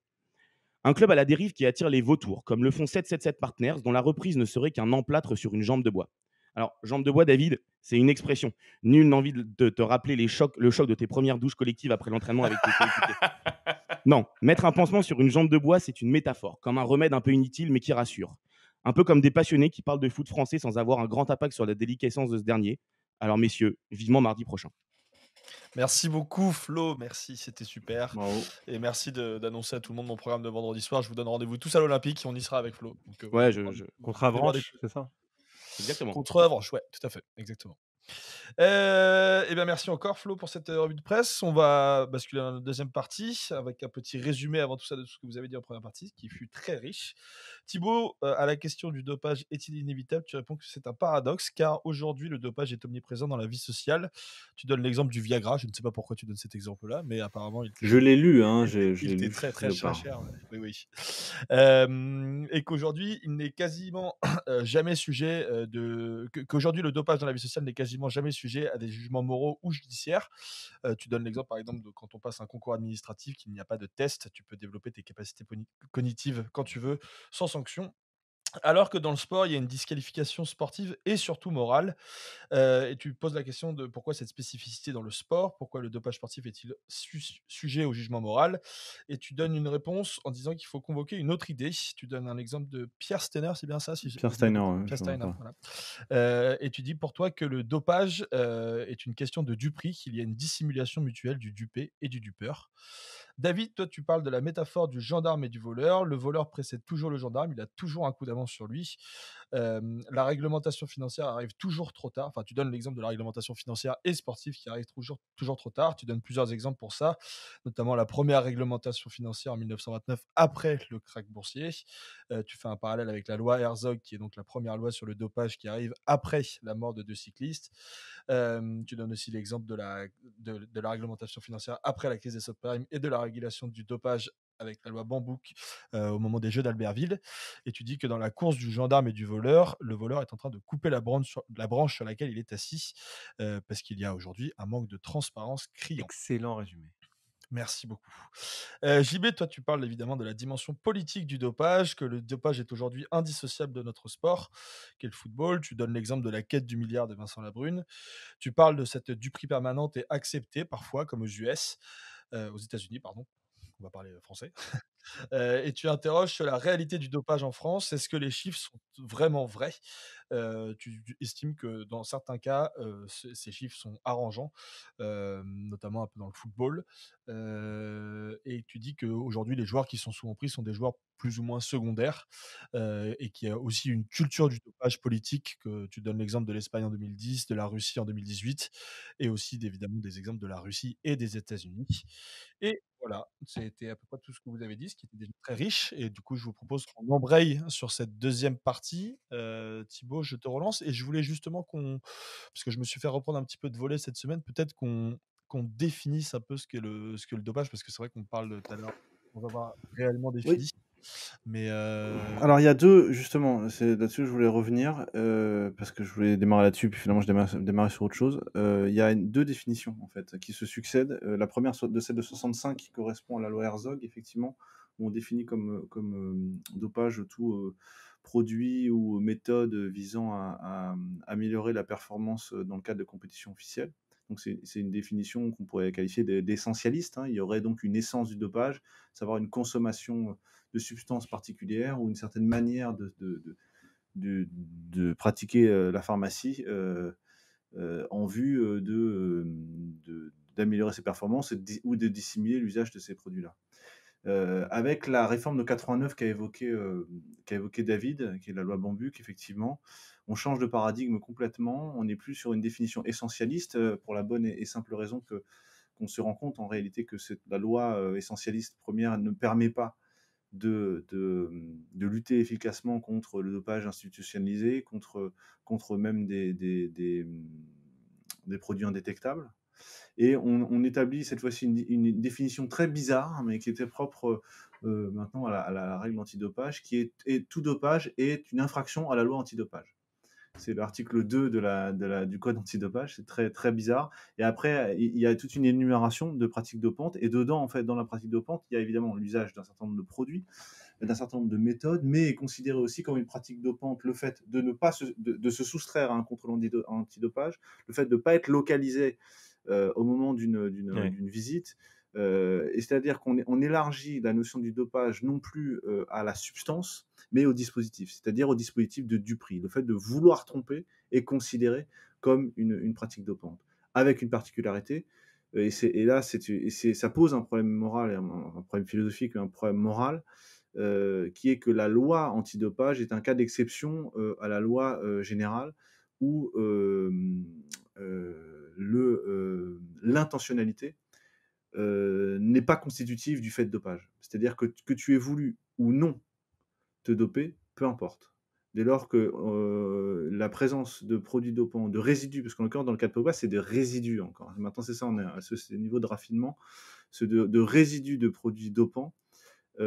Un club à la dérive qui attire les vautours, comme le font 777 Partners, dont la reprise ne serait qu'un emplâtre sur une jambe de bois. Alors, jambe de bois, David, c'est une expression. Nul n'a envie de te rappeler le choc de tes premières douches collectives après l'entraînement avec tes coéquipiers. Non, mettre un pansement sur une jambe de bois, c'est une métaphore, comme un remède un peu inutile mais qui rassure. Un peu comme des passionnés qui parlent de foot français sans avoir un grand impact sur la déliquescence de ce dernier. Alors messieurs, vivement mardi prochain. Merci beaucoup Flo, merci, c'était super. Bravo. Et merci d'annoncer à tout le monde mon programme de vendredi soir. Je vous donne rendez-vous tous à l'Olympique, on y sera avec Flo. Donc, Ouais, Contre Avranches, c'est ça? exactement. Contre Avranches, ouais, tout à fait, exactement. Et bien merci encore Flo pour cette revue de presse. On va basculer dans la deuxième partie avec un petit résumé avant tout ça de tout ce que vous avez dit en première partie, qui fut très riche. Thibaut, à la question du dopage est-il inévitable, tu réponds que c'est un paradoxe car aujourd'hui le dopage est omniprésent dans la vie sociale. Tu donnes l'exemple du Viagra, je ne sais pas pourquoi tu donnes cet exemple-là, mais apparemment Je l'ai lu, hein, il était très très je le parle. cher. Ouais. Oui. Et qu'aujourd'hui il n'est quasiment jamais sujet qu'aujourd'hui le dopage dans la vie sociale n'est quasiment jamais sujet à des jugements moraux ou judiciaires. Tu donnes l'exemple par exemple de quand on passe un concours administratif, qu'il n'y a pas de test, tu peux développer tes capacités cognitives quand tu veux, sans sanction. Alors que dans le sport, il y a une disqualification sportive et surtout morale. Et tu poses la question de pourquoi cette spécificité dans le sport, pourquoi le dopage sportif est-il sujet au jugement moral? Et tu donnes une réponse en disant qu'il faut convoquer une autre idée. Tu donnes un exemple de Pierre Steiner, c'est bien ça si Pierre Steiner, ouais, Pierre je vois Steiner, pas. voilà. Et tu dis pour toi que le dopage est une question de duperie, qu'il y a une dissimulation mutuelle du dupé et du dupeur. David, toi, tu parles de la métaphore du gendarme et du voleur. Le voleur précède toujours le gendarme, il a toujours un coup d'avance sur lui. La réglementation financière arrive toujours trop tard. Enfin, tu donnes l'exemple de la réglementation financière et sportive qui arrive toujours trop tard. Tu donnes plusieurs exemples pour ça, notamment la première réglementation financière en 1929 après le krach boursier. Tu fais un parallèle avec la loi Herzog, qui est donc la première loi sur le dopage qui arrive après la mort de 2 cyclistes. Tu donnes aussi l'exemple de la réglementation financière après la crise des subprimes et de la régulation du dopage avec la loi Bambouk au moment des Jeux d'Albertville. Et tu dis que dans la course du gendarme et du voleur, le voleur est en train de couper la branche sur laquelle il est assis parce qu'il y a aujourd'hui un manque de transparence criant. Excellent résumé. Merci beaucoup. JB, toi, tu parles évidemment de la dimension politique du dopage, que le dopage est aujourd'hui indissociable de notre sport, qu'est le football. Tu donnes l'exemple de la quête du milliard de Vincent Labrune. Tu parles de cette duperie permanente et acceptée parfois, comme aux États-Unis, pardon. On va parler français. Et tu interroges sur la réalité du dopage en France. Est-ce que les chiffres sont vraiment vrais? Tu estimes que dans certains cas, ces chiffres sont arrangeants, notamment un peu dans le football. Et tu dis qu'aujourd'hui, les joueurs qui sont souvent pris sont des joueurs plus ou moins secondaires, et qu'il y a aussi une culture du dopage politique, que tu donnes l'exemple de l'Espagne en 2010, de la Russie en 2018 et aussi évidemment des exemples de la Russie et des États-Unis. Et voilà, c'était à peu près tout ce que vous avez dit, ce qui était déjà très riche. Et du coup, je vous propose qu'on embraye sur cette deuxième partie. Thibaut, je te relance et je voulais justement parce que je me suis fait reprendre un petit peu de volée cette semaine, peut-être qu'on qu'on définisse un peu ce qu'est le dopage, parce que c'est vrai qu'on parle tout à l'heure sans avoir réellement Oui. défini. Mais Alors il y a 2 justement, c'est là-dessus que je voulais revenir, parce que je voulais démarrer là-dessus, puis finalement je démarrais sur autre chose. Il y a 2 définitions en fait qui se succèdent. La première de celle de 65 qui correspond à la loi Herzog effectivement, où on définit dopage tout, produit ou méthode visant à améliorer la performance, dans le cadre de compétitions officielles. Donc c'est une définition qu'on pourrait qualifier d'essentialiste, hein. Il y aurait donc une essence du dopage, savoir une consommation, de substances particulières ou une certaine manière de pratiquer la pharmacie en vue d'améliorer ses performances ou de dissimuler l'usage de ces produits-là. Avec la réforme de 89 qu'a évoqué David, qui est la loi Bambuc, effectivement, on change de paradigme complètement. On n'est plus sur une définition essentialiste pour la bonne et simple raison qu'on se rend compte en réalité que la loi essentialiste première ne permet pas de lutter efficacement contre le dopage institutionnalisé, contre même des produits indétectables. Et on établit cette fois-ci une définition très bizarre, mais qui était propre maintenant à la règle antidopage, tout dopage est une infraction à la loi antidopage. C'est l'article 2 du code antidopage, c'est très, très bizarre. Et après, il y a toute une énumération de pratiques dopantes. Et dedans, en fait, dans la pratique dopante, il y a évidemment l'usage d'un certain nombre de produits, d'un certain nombre de méthodes, mais est considéré aussi comme une pratique dopante le fait de ne pas de se soustraire à un contrôle antidopage, le fait de ne pas être localisé au moment d'une visite. Et c'est-à-dire qu'on élargit la notion du dopage non plus à la substance, mais au dispositif, c'est-à-dire au dispositif de Dupri. Le fait de vouloir tromper est considéré comme une pratique dopante, avec une particularité. Et là, ça pose un problème moral, un problème philosophique, un problème moral, qui est que la loi antidopage est un cas d'exception à la loi générale où l'intentionnalité n'est pas constitutive du fait de dopage. C'est-à-dire que tu aies voulu ou non te doper, peu importe. Dès lors que la présence de produits dopants, de résidus, parce qu'en l'occurrence, dans le cas de Pogba, c'est des résidus encore. Maintenant, c'est ça, on est à ce niveau de raffinement, de résidus de produits dopants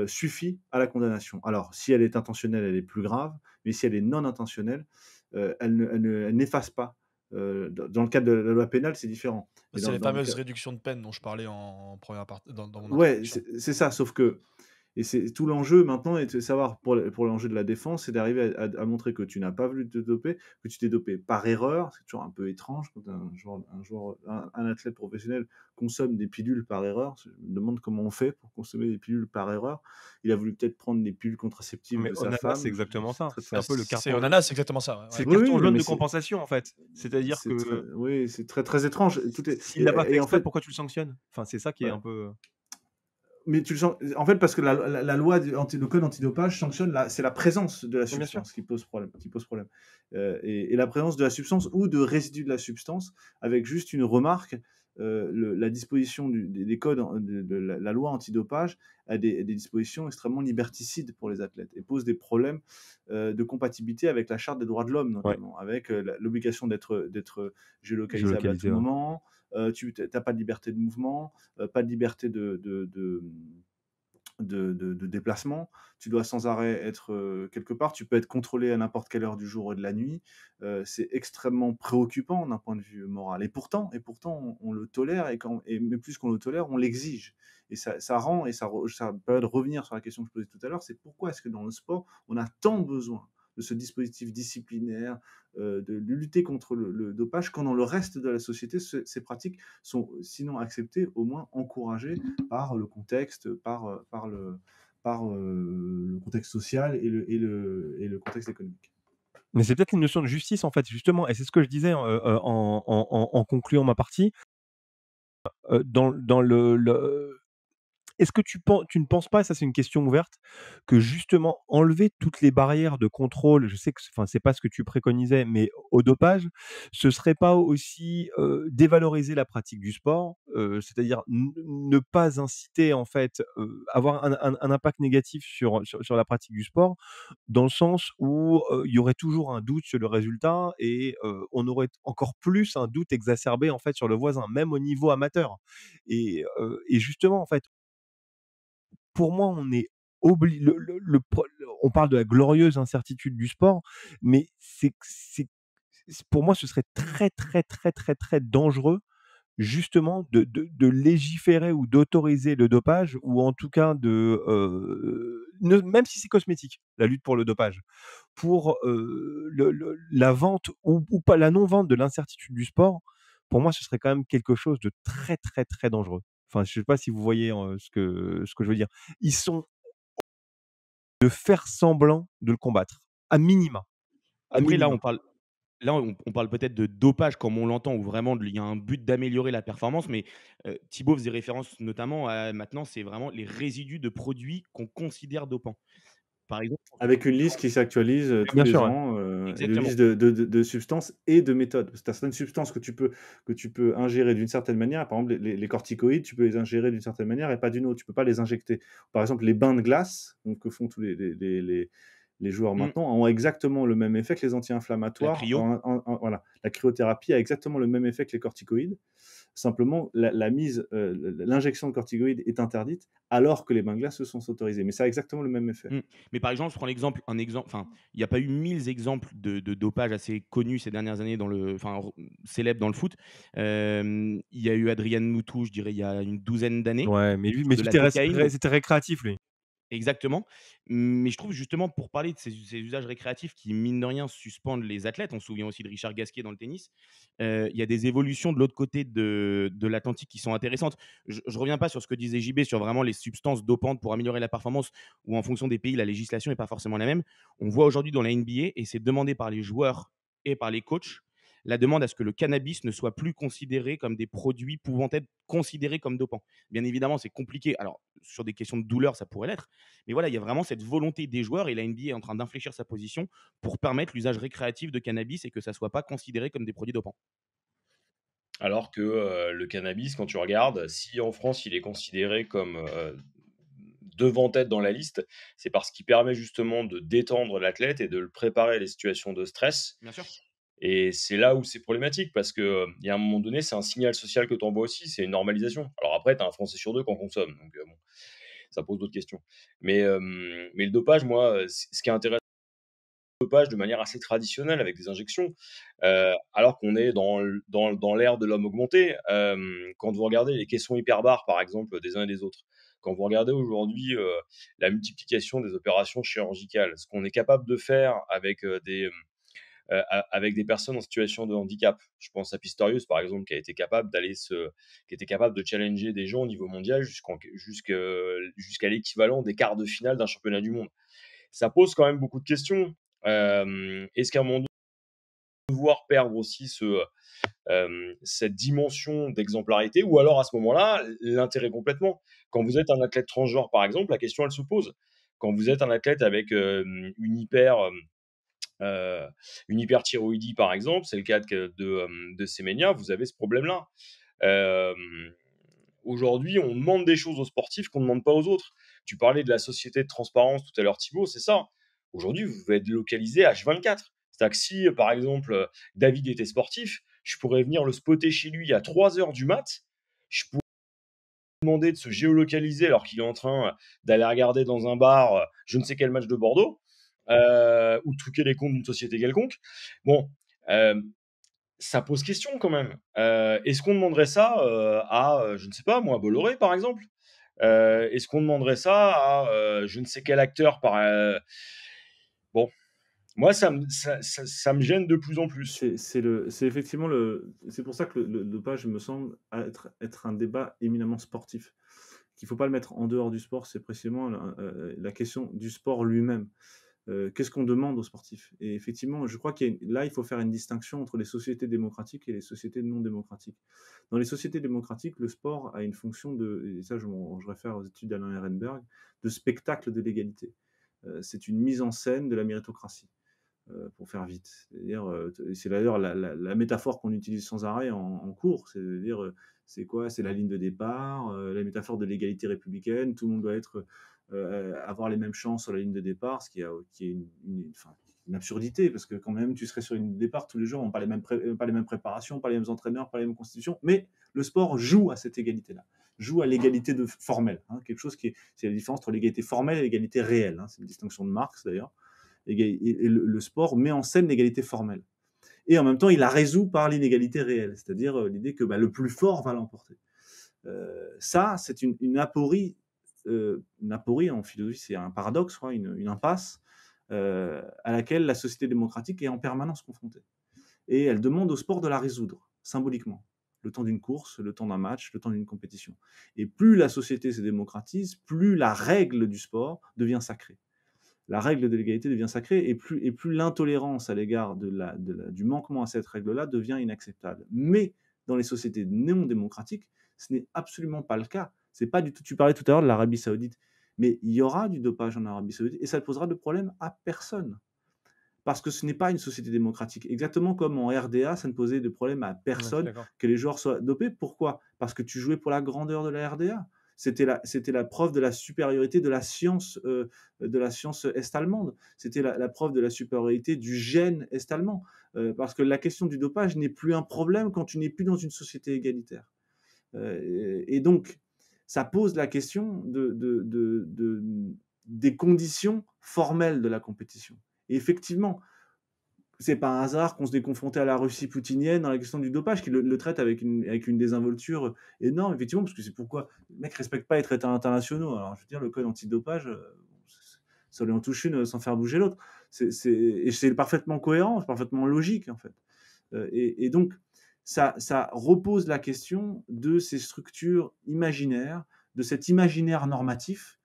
suffit à la condamnation. Alors, si elle est intentionnelle, elle est plus grave, mais si elle est non intentionnelle, elle n'efface pas. Dans le cadre de la loi pénale, c'est différent. Mais c'est les dans le fameuses cas... réductions de peine dont je parlais en première partie dans mon Ouais, introduction. c'est ça, sauf que et c'est tout l'enjeu maintenant est de savoir pour l'enjeu de la défense, c'est d'arriver à montrer que tu n'as pas voulu te doper, que tu t'es dopé par erreur. C'est toujours un peu étrange quand un athlète professionnel consomme des pilules par erreur. Je me demande comment on fait pour consommer des pilules par erreur. Il a voulu peut-être prendre des pilules contraceptives Mais de sa Onana, femme. c'est exactement ça. Très, C'est très, un peu le C'est carton. Onana, c'est exactement ça. C'est Ouais. le carton Oui, jaune mais de compensation en fait. C'est-à-dire que oui, c'est très très étrange. s'il l'a pas fait Et en exprès, fait, pourquoi tu le sanctionnes? Enfin, c'est ça qui est ouais. un peu. Mais tu le sens, en fait, parce que la loi, le code antidopage sanctionne, c'est la présence de la Oui, bien sûr. substance qui pose problème. Et la présence de la substance ou de résidus de la substance, avec juste une remarque, la disposition des codes, de la loi antidopage a des dispositions extrêmement liberticides pour les athlètes et pose des problèmes de compatibilité avec la charte des droits de l'homme, notamment, avec l'obligation d'être géolocalisable à tout Géolocalisé, ouais. moment. Tu n'as pas de liberté de mouvement, pas de liberté de déplacement. Tu dois sans arrêt être quelque part. Tu peux être contrôlé à n'importe quelle heure du jour et de la nuit. C'est extrêmement préoccupant d'un point de vue moral. Et pourtant on le tolère mais plus qu'on le tolère, on l'exige. Et ça rend, et ça peut revenir sur la question que je posais tout à l'heure, c'est pourquoi est-ce que dans le sport, on a tant besoin de ce dispositif disciplinaire, de lutter contre le dopage, quand dans le reste de la société, ces pratiques sont sinon acceptées, au moins encouragées par le contexte, par le contexte social et le contexte économique. Mais c'est peut-être une notion de justice en fait, justement, et c'est ce que je disais en concluant ma partie. Dans le est-ce que tu ne penses pas, ça c'est une question ouverte, que justement enlever toutes les barrières de contrôle, je sais que enfin, c'est pas ce que tu préconisais, mais au dopage, ce serait pas aussi, dévaloriser la pratique du sport? C'est-à-dire ne pas inciter en fait, avoir un impact négatif sur la pratique du sport, dans le sens où, il y aurait toujours un doute sur le résultat et on aurait encore plus un doute exacerbé en fait sur le voisin, même au niveau amateur et justement en fait, pour moi, on est obli on parle de la glorieuse incertitude du sport, mais pour moi, ce serait très, très, très, très, très dangereux justement de légiférer ou d'autoriser le dopage ou en tout cas ne même si c'est cosmétique, la lutte pour le dopage, pour, la vente ou pas la non-vente de l'incertitude du sport, pour moi, ce serait quand même quelque chose de très, très, très dangereux. Enfin, je sais pas si vous voyez, ce que je veux dire? Ils sont de faire semblant de le combattre, à minima, à Après, là, minima. on parle peut-être de dopage comme on l'entend, où vraiment il y a un but d'améliorer la performance, mais Thibaut faisait référence notamment à maintenant, c'est vraiment les résidus de produits qu'on considère dopants. Par exemple, quand on Avec une liste qui s'actualise, tous Bien les sûr, ouais. ans, et de exactement, liste de substances et de méthodes. Parce que tu as certaines substances que tu peux ingérer d'une certaine manière. Par exemple, les corticoïdes, tu peux les ingérer d'une certaine manière et pas d'une autre. Tu peux pas les injecter. Par exemple, les bains de glace, donc que font tous les joueurs mmh, maintenant, ont exactement le même effet que les la anti-inflammatoires. cryo. Voilà. La cryothérapie a exactement le même effet que les corticoïdes. Simplement, l'injection de corticoïdes est interdite alors que les bains de glace, eux, sont autorisés. Mais ça a exactement le même effet. Mmh. Mais par exemple, je prends un exemple, enfin, il n'y a pas eu 1000 exemples de dopage assez connus ces dernières années célèbres dans le foot. Il y a eu Adrien Moutou, je dirais il y a une douzaine d'années, Ouais, mais sur de lui la cocaïne. c'était récréatif lui. Exactement. Mais je trouve justement pour parler de ces usages récréatifs qui, mine de rien, suspendent les athlètes, on se souvient aussi de Richard Gasquet dans le tennis, il y a des évolutions de l'autre côté de l'Atlantique qui sont intéressantes. Je reviens pas sur ce que disait JB sur vraiment les substances dopantes pour améliorer la performance, où en fonction des pays, la législation est pas forcément la même. On voit aujourd'hui dans la NBA, et c'est demandé par les joueurs et par les coachs, la demande à ce que le cannabis ne soit plus considéré comme des produits pouvant être considérés comme dopants. Bien évidemment, c'est compliqué. Alors, sur des questions de douleur, ça pourrait l'être, mais voilà, il y a vraiment cette volonté des joueurs, et la NBA est en train d'infléchir sa position pour permettre l'usage récréatif de cannabis et que ça ne soit pas considéré comme des produits dopants. Alors que le cannabis, quand tu regardes, si en France il est considéré comme devant être dans la liste, c'est parce qu'il permet justement de détendre l'athlète et de le préparer à des situations de stress. Bien sûr. Et c'est là où c'est problématique parce que il y a un moment donné, c'est un signal social que tu envoies aussi, c'est une normalisation. Alors après, tu as un Français sur deux qui en consomme, donc bon, ça pose d'autres questions. Mais le dopage, moi, ce qui est intéressant, le dopage de manière assez traditionnelle avec des injections, alors qu'on est dans l'ère de l'homme augmenté. Quand vous regardez les caissons hyperbares, par exemple, des uns et des autres, quand vous regardez aujourd'hui la multiplication des opérations chirurgicales, ce qu'on est capable de faire avec avec des personnes en situation de handicap. Je pense à Pistorius, par exemple, qui était capable de challenger des gens au niveau mondial jusqu'à l'équivalent des quarts de finale d'un championnat du monde. Ça pose quand même beaucoup de questions. Est-ce qu'à un moment donné, on va devoir perdre aussi cette dimension d'exemplarité, ou alors à ce moment-là, l'intérêt complètement? Quand vous êtes un athlète transgenre, par exemple, la question, elle se pose. Quand vous êtes un athlète avec euh, une hyperthyroïdie, par exemple, c'est le cas de Semenya, vous avez ce problème-là. Euh, Aujourd'hui, on demande des choses aux sportifs qu'on ne demande pas aux autres. Tu parlais de la société de transparence tout à l'heure, Thibaut, c'est ça. Aujourd'hui, vous pouvez être localisé H24. C'est-à-dire que si, par exemple, David était sportif, je pourrais venir le spotter chez lui à 3 heures du mat. Je pourrais lui demander de se géolocaliser alors qu'il est en train d'aller regarder dans un bar je ne sais quel match de Bordeaux, ou de truquer les comptes d'une société quelconque. Bon, euh, ça pose question quand même. Est-ce qu'on demanderait ça à, je ne sais pas, moi, Bolloré, par exemple? Est-ce qu'on demanderait ça à je ne sais quel acteur Bon, moi, ça me gêne de plus en plus. C'est effectivement c'est pour ça que le dopage me semble être un débat éminemment sportif. Qu'il ne faut pas le mettre en dehors du sport, c'est précisément la question du sport lui-même. Qu'est-ce qu'on demande aux sportifs? Et effectivement, je crois là, il faut faire une distinction entre les sociétés démocratiques et les sociétés non démocratiques. Dans les sociétés démocratiques, le sport a une fonction et ça je réfère aux études d'Alain Ehrenberg, de spectacle de l'égalité. C'est une mise en scène de la méritocratie, pour faire vite. C'est d'ailleurs la métaphore qu'on utilise sans arrêt en cours. C'est-à-dire, c'est quoi? C'est la ligne de départ, la métaphore de l'égalité républicaine. Tout le monde doit avoir les mêmes chances sur la ligne de départ, qui est une absurdité, parce que quand même, tu serais sur une ligne de départ tous les jours, on n'a pas les mêmes préparations, pas les mêmes entraîneurs, pas les mêmes constitutions, mais le sport joue à cette égalité-là, joue à l'égalité formelle, hein, quelque chose c'est la différence entre l'égalité formelle et l'égalité réelle, hein, c'est une distinction de Marx d'ailleurs, et le sport met en scène l'égalité formelle. Et en même temps, il la résout par l'inégalité réelle, c'est-à-dire l'idée que le plus fort va l'emporter. Ça, c'est une aporie. Une aporie en philosophie, c'est un paradoxe, une impasse à laquelle la société démocratique est en permanence confrontée. Et elle demande au sport de la résoudre, symboliquement. Le temps d'une course, le temps d'un match, le temps d'une compétition. Et plus la société se démocratise, plus la règle du sport devient sacrée. La règle de l'égalité devient sacrée et plus l'intolérance à l'égard du manquement à cette règle-là devient inacceptable. Mais dans les sociétés non démocratiques, ce n'est absolument pas le cas. C'est pas du tout. Tu parlais tout à l'heure de l'Arabie Saoudite, mais il y aura du dopage en Arabie Saoudite et ça ne posera de problème à personne. Parce que ce n'est pas une société démocratique. Exactement comme en RDA, ça ne posait de problème à personne que les joueurs soient dopés. Pourquoi? Parce que tu jouais pour la grandeur de la RDA. C'était la preuve de la supériorité de la science est-allemande. C'était la preuve de la supériorité du gène est-allemand. Parce que la question du dopage n'est plus un problème quand tu n'es plus dans une société égalitaire. Et donc, ça pose la question des conditions formelles de la compétition. Et effectivement, c'est pas un hasard qu'on se est confronté à la Russie poutinienne dans la question du dopage, qui le traite avec une désinvolture énorme, effectivement, parce que c'est pourquoi les mecs ne respectent pas les traités internationaux. Alors, je veux dire, le code antidopage, ça lui en touche une sans faire bouger l'autre. Et c'est parfaitement cohérent, c'est parfaitement logique, en fait. Et donc, ça repose la question de ces structures imaginaires, de cet imaginaire normatif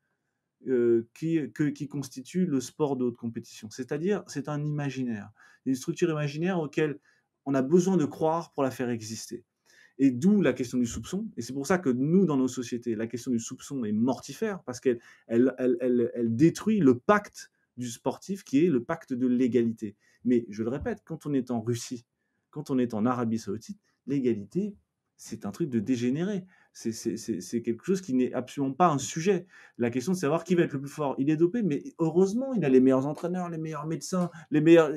qui constitue le sport de haute compétition. C'est-à-dire, c'est un imaginaire, une structure imaginaire auquel on a besoin de croire pour la faire exister. Et d'où la question du soupçon. Et c'est pour ça que nous, dans nos sociétés, la question du soupçon est mortifère, parce qu'elle détruit le pacte du sportif, qui est le pacte de l'égalité. Mais je le répète, quand on est en Russie, quand on est en Arabie Saoudite, l'égalité, c'est un truc de dégénéré. C'est quelque chose qui n'est absolument pas un sujet. La question de savoir qui va être le plus fort, il est dopé, mais heureusement, il a les meilleurs entraîneurs, les meilleurs médecins, les meilleurs...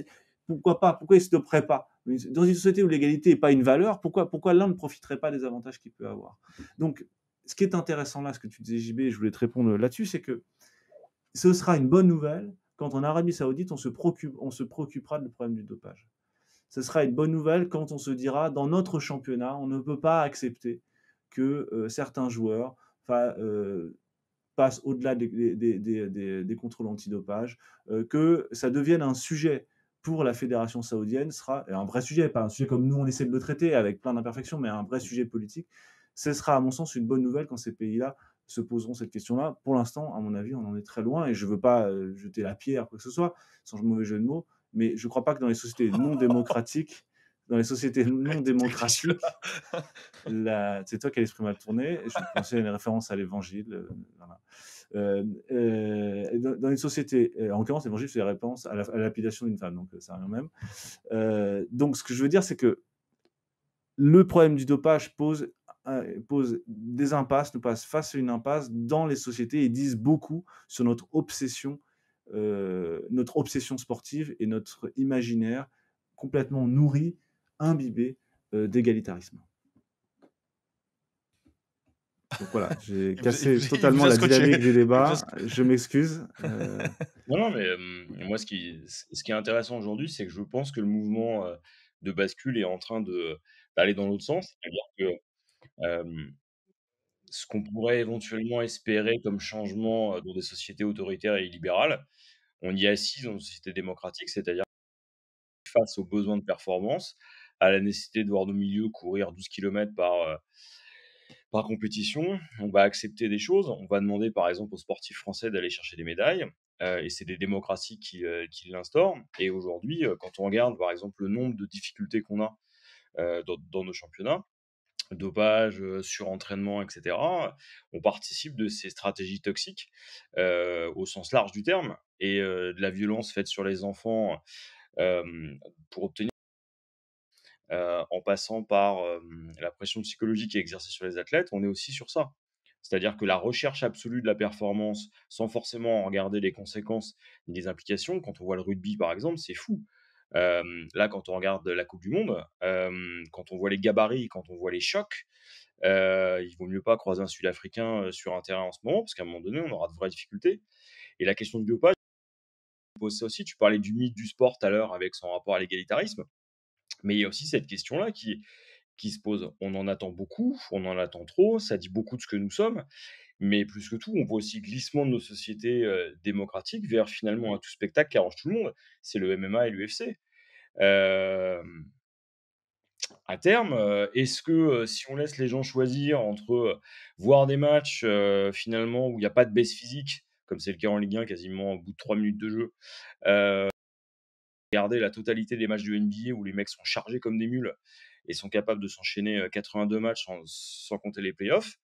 Pourquoi pas? Pourquoi il ne se doperait pas? Dans une société où l'égalité n'est pas une valeur, pourquoi l'un ne profiterait pas des avantages qu'il peut avoir? Donc, ce qui est intéressant là, ce que tu disais, JB, et je voulais te répondre là-dessus, c'est que ce sera une bonne nouvelle quand en Arabie Saoudite, on se préoccupera du problème du dopage. Ce sera une bonne nouvelle quand on se dira, dans notre championnat, on ne peut pas accepter que certains joueurs passent au-delà des contrôles antidopage, que ça devienne un sujet pour la fédération saoudienne, sera un vrai sujet, pas un sujet comme nous on essaie de le traiter avec plein d'imperfections, mais un vrai sujet politique. Ce sera à mon sens une bonne nouvelle quand ces pays-là se poseront cette question-là. Pour l'instant, à mon avis, on en est très loin et je ne veux pas jeter la pierre, quoi que ce soit, sans mauvais jeu de mots, mais je ne crois pas que dans les sociétés non démocratiques, c'est toi qui as l'esprit mal tourné. Je pensais à une référence à l'évangile. Voilà. Dans une société, en l'occurrence, l'évangile, c'est la réponse à la lapidation d'une femme, donc c'est rien même. Donc, ce que je veux dire, c'est que le problème du dopage pose des impasses, nous passe face à une impasse dans les sociétés et disent beaucoup sur notre obsession sportive et notre imaginaire complètement nourri, imbibé d'égalitarisme. Donc voilà, j'ai cassé totalement la dynamique du débat. Je m'excuse. Non, mais moi, ce qui est intéressant aujourd'hui, c'est que je pense que le mouvement de bascule est en train d'aller dans l'autre sens. C'est-à-dire que ce qu'on pourrait éventuellement espérer comme changement dans des sociétés autoritaires et libérales, on y assiste dans une société démocratique, c'est-à-dire face aux besoins de performance, à la nécessité de voir nos milieux courir 12 km par compétition, on va accepter des choses. On va demander, par exemple, aux sportifs français d'aller chercher des médailles. et c'est des démocraties qui l'instaurent. Et aujourd'hui, quand on regarde, par exemple, le nombre de difficultés qu'on a dans nos championnats, dopage, surentraînement, et cetera, on participe de ces stratégies toxiques, au sens large du terme et de la violence faite sur les enfants, pour obtenir en passant par, la pression psychologique qui est exercée sur les athlètes, on est aussi sur ça. C'est-à-dire que la recherche absolue de la performance, sans forcément regarder les conséquences ni les implications, quand on voit le rugby par exemple, c'est fou. Là, quand on regarde la coupe du monde, quand on voit les gabarits, quand on voit les chocs, il vaut mieux pas croiser un Sud-Africain, sur un terrain en ce moment, parce qu'à un moment donné, on aura de vraies difficultés. Et la question du dopage, pose ça aussi. Tu parlais du mythe du sport tout à l'heure avec son rapport à l'égalitarisme, mais il y a aussi cette question-là qui se pose. On en attend beaucoup, on en attend trop, ça dit beaucoup de ce que nous sommes, mais plus que tout, on voit aussi glissement de nos sociétés démocratiques vers finalement un tout spectacle qui arrange tout le monde. C'est le MMA et l'UFC. À terme, est-ce que si on laisse les gens choisir entre voir des matchs finalement où il n'y a pas de baisse physique, comme c'est le cas en Ligue 1 quasiment au bout de 3 minutes de jeu, regarder la totalité des matchs de NBA où les mecs sont chargés comme des mules et sont capables de s'enchaîner 82 matchs sans compter les playoffs.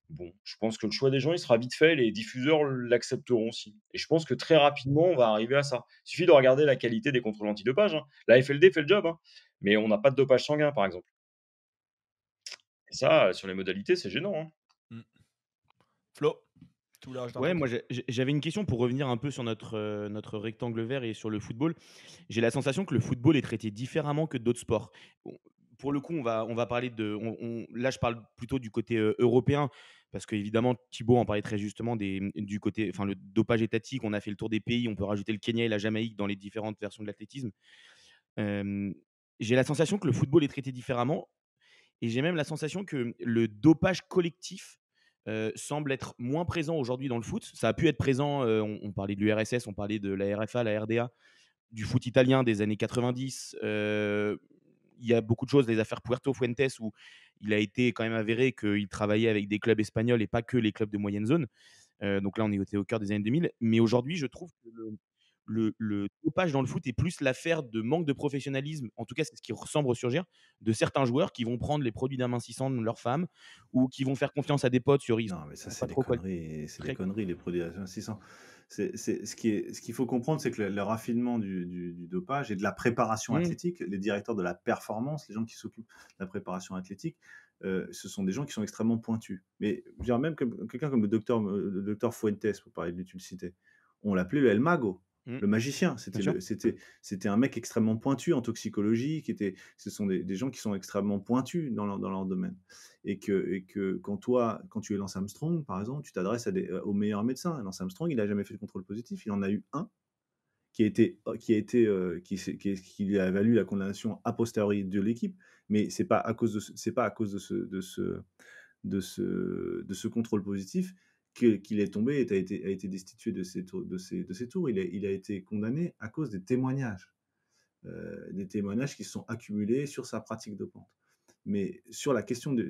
Bon, je pense que le choix des gens, il sera vite fait, les diffuseurs l'accepteront aussi. Et je pense que très rapidement, on va arriver à ça. Il suffit de regarder la qualité des contrôles antidopage, hein. La FLD fait le job, hein, mais on n'a pas de dopage sanguin, par exemple. Et ça, sur les modalités, c'est gênant, hein. Mm. Flo, tout l'âge d'un Ouais, truc. moi j'avais une question pour revenir un peu sur notre rectangle vert et sur le football. J'ai la sensation que le football est traité différemment que d'autres sports. Bon, pour le coup, on va parler là, je parle plutôt du côté européen, parce qu'évidemment, Thibaut en parlait très justement du côté, enfin, le dopage étatique. On a fait le tour des pays, on peut rajouter le Kenya et la Jamaïque dans les différentes versions de l'athlétisme. Euh, j'ai la sensation que le football est traité différemment, et j'ai même la sensation que le dopage collectif semble être moins présent aujourd'hui dans le foot. Ça a pu être présent, on parlait de l'URSS, on parlait de la RFA, la RDA, du foot italien des années 90. Il y a beaucoup de choses, les affaires Puerto Fuentes, où il a été quand même avéré qu'il travaillait avec des clubs espagnols et pas que les clubs de moyenne zone. Donc là, on est au cœur des années 2000. Mais aujourd'hui, je trouve que le dopage dans le foot est plus l'affaire de manque de professionnalisme, en tout cas c'est ce qui semble ressurgir, de certains joueurs qui vont prendre les produits d'amincissement de leurs femmes ou qui vont faire confiance à des potes sur ils Non, mais ça, savent c'est pas des trop quoi. conneries. C'est des Très... conneries, les produits à 600. Ce qu'il faut comprendre, c'est que le raffinement du dopage et de la préparation Mmh. athlétique, les directeurs de la performance, les gens qui s'occupent de la préparation athlétique, ce sont des gens qui sont extrêmement pointus. Mais je dirais même quelqu'un comme le docteur Fuentes, pour parler de l'étude citée, on l'appelait le El Mago, Mmh. le magicien. Bien sûr. C'était un mec extrêmement pointu en toxicologie. Ce sont des gens qui sont extrêmement pointus dans leur domaine. Et que quand tu es Lance Armstrong, par exemple, tu t'adresses aux meilleurs médecins. Lance Armstrong, il n'a jamais fait de contrôle positif. Il en a eu un qui lui a valu la condamnation a posteriori de l'équipe, mais c'est pas à cause de ce contrôle positif qu'il est tombé et a été destitué de ses tours. Il a été condamné à cause des témoignages qui se sont accumulés sur sa pratique dopante. Mais sur la question des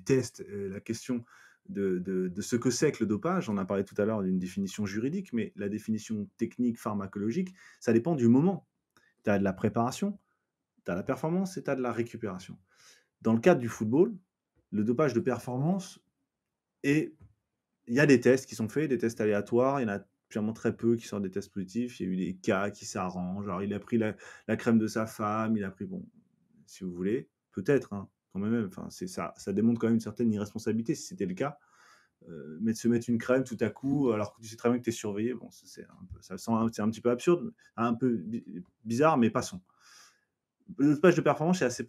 tests, la question de ce que c'est que le dopage, on a parlé tout à l'heure d'une définition juridique, mais la définition technique pharmacologique, ça dépend du moment. Tu as de la préparation, tu as la performance et tu as de la récupération. Dans le cadre du football, le dopage de performance, il y a des tests qui sont faits, des tests aléatoires, il y en a finalement très peu qui sortent des tests positifs, il y a eu des cas qui s'arrangent, alors il a pris la crème de sa femme, il a pris, bon, si vous voulez, peut-être, hein, quand même, enfin, ça démontre quand même une certaine irresponsabilité si c'était le cas, mais de se mettre une crème tout à coup, alors que tu sais très bien que tu es surveillé, bon, c'est un petit peu absurde, un peu bizarre, mais passons. Le dopage de performance est assez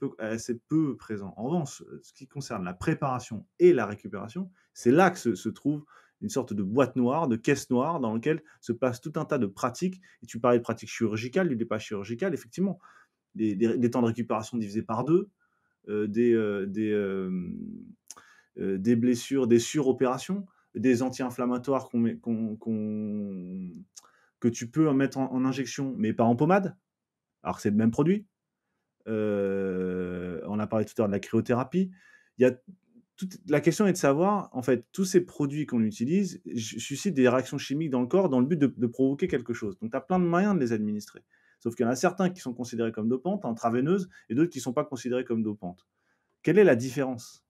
peu présent. En revanche, ce qui concerne la préparation et la récupération, c'est là que se trouve une sorte de boîte noire, de caisse noire, dans laquelle se passe tout un tas de pratiques. Et tu parlais de pratiques chirurgicales, du dopage chirurgical, effectivement. Des temps de récupération divisés par 2, des blessures, des suropérations, des anti-inflammatoires que tu peux mettre en injection, mais pas en pommade, alors que c'est le même produit. On a parlé tout à l'heure de la cryothérapie. Il y a la question est de savoir, en fait, tous ces produits qu'on utilise suscitent des réactions chimiques dans le corps dans le but de provoquer quelque chose. Donc, tu as plein de moyens de les administrer. Sauf qu'il y en a certains qui sont considérés comme dopantes, intraveineuses, et d'autres qui ne sont pas considérés comme dopantes. Quelle est la différence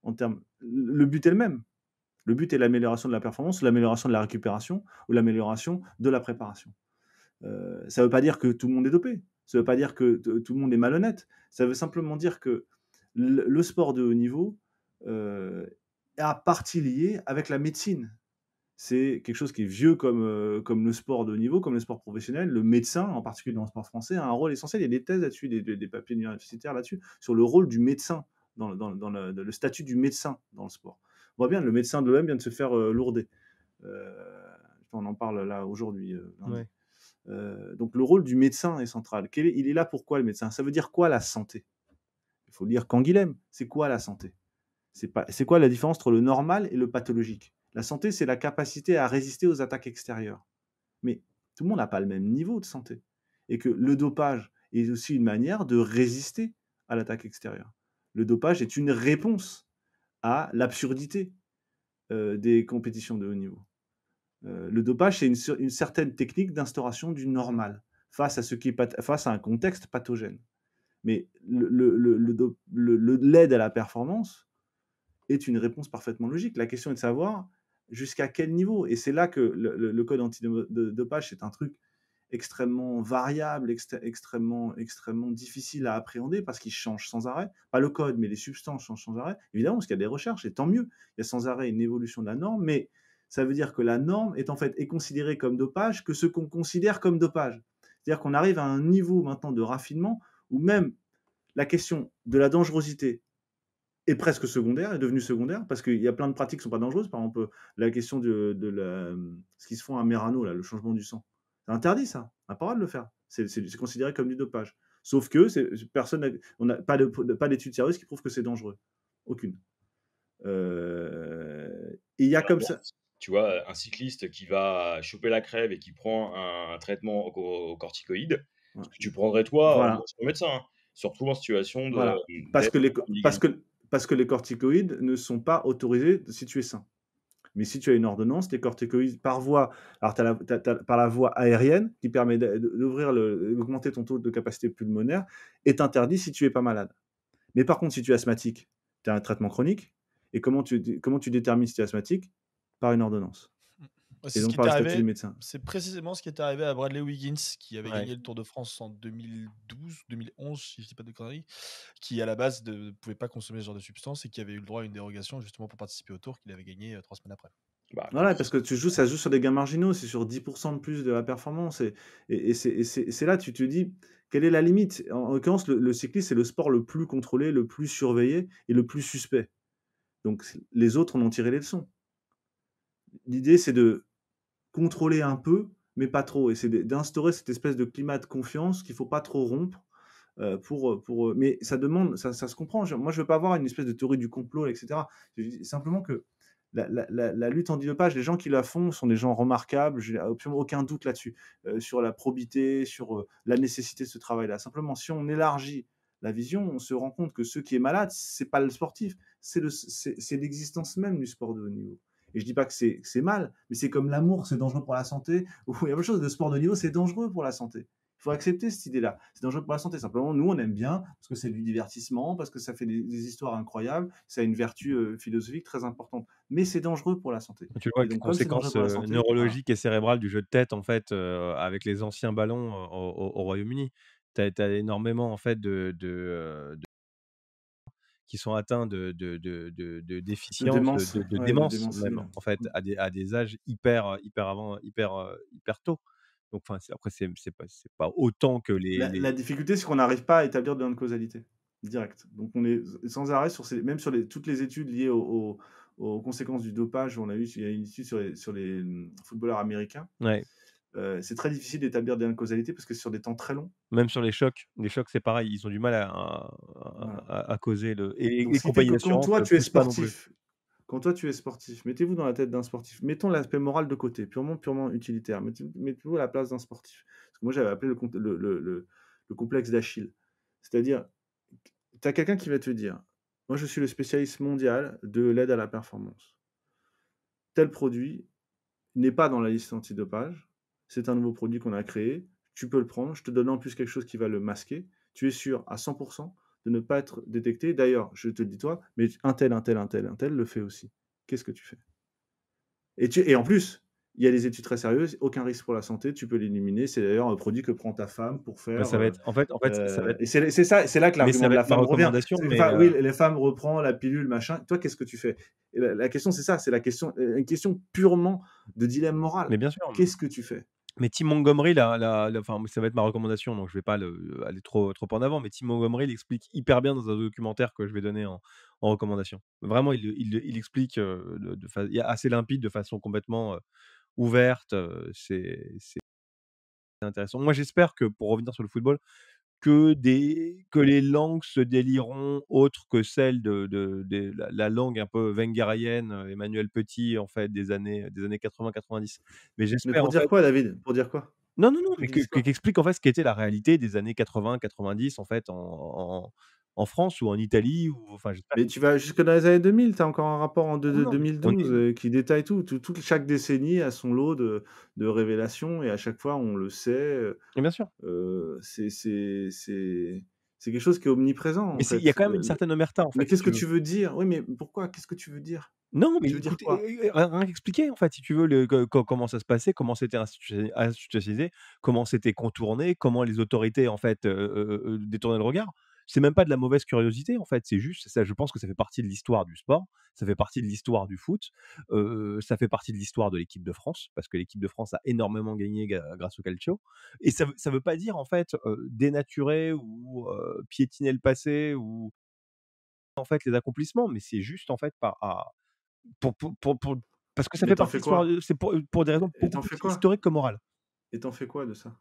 en termes... Le but est le même. Le but est l'amélioration de la performance, l'amélioration de la récupération ou l'amélioration de la préparation. Ça ne veut pas dire que tout le monde est dopé. Ça ne veut pas dire que tout le monde est malhonnête. Ça veut simplement dire que le sport de haut niveau est à partie lié avec la médecine. C'est quelque chose qui est vieux comme le sport de haut niveau, comme le sport professionnel. Le médecin, en particulier dans le sport français, a un rôle essentiel. Il y a des thèses là-dessus, des papiers universitaires là-dessus, sur le rôle du médecin, dans le statut du médecin dans le sport. On voit bien, le médecin de l'OM vient de se faire lourder. On en parle là aujourd'hui. Ouais. Donc le rôle du médecin est central. Il est là pourquoi le médecin? Ça veut dire quoi la santé? Il faut lire Canguilhem. C'est quoi la santé? C'est quoi la différence entre le normal et le pathologique? La santé, c'est la capacité à résister aux attaques extérieures. Mais tout le monde n'a pas le même niveau de santé. Et que le dopage est aussi une manière de résister à l'attaque extérieure. Le dopage est une réponse à l'absurdité des compétitions de haut niveau. Le dopage, c'est une certaine technique d'instauration du normal face à un contexte pathogène. Mais l'aide à la performance est une réponse parfaitement logique. La question est de savoir jusqu'à quel niveau. Et c'est là que le code antidopage, c'est un truc extrêmement variable, extrêmement difficile à appréhender parce qu'il change sans arrêt. Pas le code, mais les substances changent sans arrêt. Évidemment, parce qu'il y a des recherches, et tant mieux. Il y a sans arrêt une évolution de la norme, mais ça veut dire que la norme est considérée comme dopage que ce qu'on considère comme dopage. C'est-à-dire qu'on arrive à un niveau maintenant de raffinement où même la question de la dangerosité est presque secondaire, est devenue secondaire, parce qu'il y a plein de pratiques qui ne sont pas dangereuses. Par exemple, la question de ce qui se font à Merano, là, le changement du sang. C'est interdit, ça. On n'a pas le droit de le faire. C'est considéré comme du dopage. Sauf que on n'a pas d'études sérieuses qui prouvent que c'est dangereux. Aucune. Et il y a comme ça... Tu vois, un cycliste qui va choper la crève et qui prend un traitement au corticoïde, Ouais. ce que tu prendrais toi, Voilà. sur le médecin, hein, surtout en situation de... Voilà. Parce que les corticoïdes ne sont pas autorisés si tu es sain. Mais si tu as une ordonnance, les corticoïdes par voie, alors par la voie aérienne qui permet d'augmenter ton taux de capacité pulmonaire, est interdit si tu n'es pas malade. Mais par contre, si tu es asthmatique, tu as un traitement chronique. Et comment tu détermines si tu es asthmatique? Par une ordonnance. C'est Et ce donc qui par est le statut du arrivé. médecin. C'est précisément ce qui est arrivé à Bradley Wiggins, qui avait Ouais. gagné le Tour de France en 2012, 2011, si je dis pas de conneries, qui à la base ne pouvait pas consommer ce genre de substance et qui avait eu le droit à une dérogation justement pour participer au Tour qu'il avait gagné 3 semaines après. Bah, Voilà, parce que ça joue sur des gains marginaux, c'est sur 10% de plus de la performance. Et c'est là, tu te dis, quelle est la limite? En l'occurrence, le cyclisme, c'est le sport le plus contrôlé, le plus surveillé et le plus suspect. Donc les autres en ont tiré les leçons. L'idée, c'est de contrôler un peu, mais pas trop. Et c'est d'instaurer cette espèce de climat de confiance qu'il ne faut pas trop rompre. Mais ça demande, ça se comprend. Moi, je ne veux pas avoir une espèce de théorie du complot, etc. Je dis simplement que la lutte antidopage, les gens qui la font sont des gens remarquables, je n'ai absolument aucun doute là-dessus, sur la probité, sur la nécessité de ce travail-là. Simplement, si on élargit la vision, on se rend compte que ce qui est malade, c'est pas le sportif, c'est l'existence même du sport de haut niveau. Et je dis pas que c'est mal, mais c'est comme l'amour, c'est dangereux pour la santé, ou il y a autre chose, le sport de niveau, c'est dangereux pour la santé. Il faut accepter cette idée-là. C'est dangereux pour la santé. Simplement, nous, on aime bien parce que c'est du divertissement, parce que ça fait des histoires incroyables, ça a une vertu philosophique très importante. Mais c'est dangereux pour la santé. Tu vois Et que les donc, comme c'est dangereux conséquences pour la santé, voilà. neurologiques et cérébrales du jeu de tête, en fait, avec les anciens ballons au Royaume-Uni. Tu as énormément, en fait, qui sont atteints de De déficience, démence, de ouais, de démence démence même, sénile. en fait, à des âges hyper tôt. Donc enfin, après c'est pas autant que La difficulté, c'est qu'on n'arrive pas à établir de lien de causalité direct. Donc, on est sans arrêt même sur toutes les études liées aux conséquences du dopage. Il y a une étude sur les footballeurs américains. Ouais. C'est très difficile d'établir des liens de causalité parce que c'est sur des temps très longs. Même sur les chocs, c'est pareil, ils ont du mal Voilà. à causer et Donc, les ce qui fait compagnies que quand d'assurance toi, tu es poussent pas non plus. sportif, mettez-vous dans la tête d'un sportif. Mettons l'aspect moral de côté, purement utilitaire. Mettez-vous à la place d'un sportif. Parce que moi, j'avais appelé le complexe d'Achille. C'est-à-dire, tu as quelqu'un qui va te dire, Moi, je suis le spécialiste mondial de l'aide à la performance. Tel produit n'est pas dans la liste antidopage. C'est un nouveau produit qu'on a créé. Tu peux le prendre. Je te donne en plus quelque chose qui va le masquer. Tu es sûr à 100% de ne pas être détecté. D'ailleurs, je te le dis toi, mais un tel le fait aussi. Qu'est-ce que tu fais? Et en plus, il y a des études très sérieuses, aucun risque pour la santé, tu peux l'éliminer. C'est d'ailleurs un produit que prend ta femme pour Bah, faire. ça va être, en fait, ça va être, Et c'est là que mais ça l'argument de va la être ma femme revient. recommandation, C'est que, mais enfin, oui, les femmes reprend la pilule, machin. Toi, qu'est-ce que tu fais? Et la question, c'est ça, c'est une question purement de dilemme moral. mais bien sûr. Qu'est-ce que tu fais? Mais Tim Montgomery, enfin, ça va être ma recommandation, donc je vais pas aller trop en avant, mais Tim Montgomery, il explique hyper bien dans un documentaire que je vais donner en recommandation. Vraiment, il explique assez limpide, de façon complètement ouverte. C'est intéressant. Moi, j'espère que, pour revenir sur le football, que les langues se délieront autres que celles la langue un peu wengerienne, Emmanuel Petit, en fait, des années 80-90. Mais Mais j'espère, pour en dire fait. quoi, David? Pour dire quoi? Non, non, non, Tu mais dises quoi? qu'explique, en fait, ce qu'était la réalité des années 80-90, en fait, en France ou en Italie, ou enfin, j'espère. Mais tu vas jusque dans les années 2000, tu as encore un rapport de Non, mais on 2012 est qui détaille tout. Chaque décennie a son lot de révélations et à chaque fois, on le sait. mais bien sûr. C'est quelque chose qui est omniprésent, Mais en il y a fait. quand même une certaine omerta, en Mais fait, si qu'est-ce tu que veux. tu veux dire? Oui, mais pourquoi? Qu'est-ce que tu veux dire? Non, mais Tu veux dire écoute, quoi? rien qu'expliquer, en fait, si tu veux, comment ça se passait, comment c'était institutionnalisé, comment c'était contourné, comment les autorités, en fait, détournaient le regard. C'est même pas de la mauvaise curiosité, en fait, c'est juste ça. Je pense que ça fait partie de l'histoire du sport, ça fait partie de l'histoire du foot, ça fait partie de l'histoire de l'équipe de France, parce que l'équipe de France a énormément gagné grâce au calcio, et ça veut pas dire, en fait, dénaturer ou piétiner le passé, ou, en fait, les accomplissements, mais c'est juste, en fait, par à pour parce que ça Mais fait t'en partie de fais l'histoire, quoi? c'est pour des raisons Et beaucoup t'en plus fais quoi? historiques que morales. Et t'en fais quoi de ça?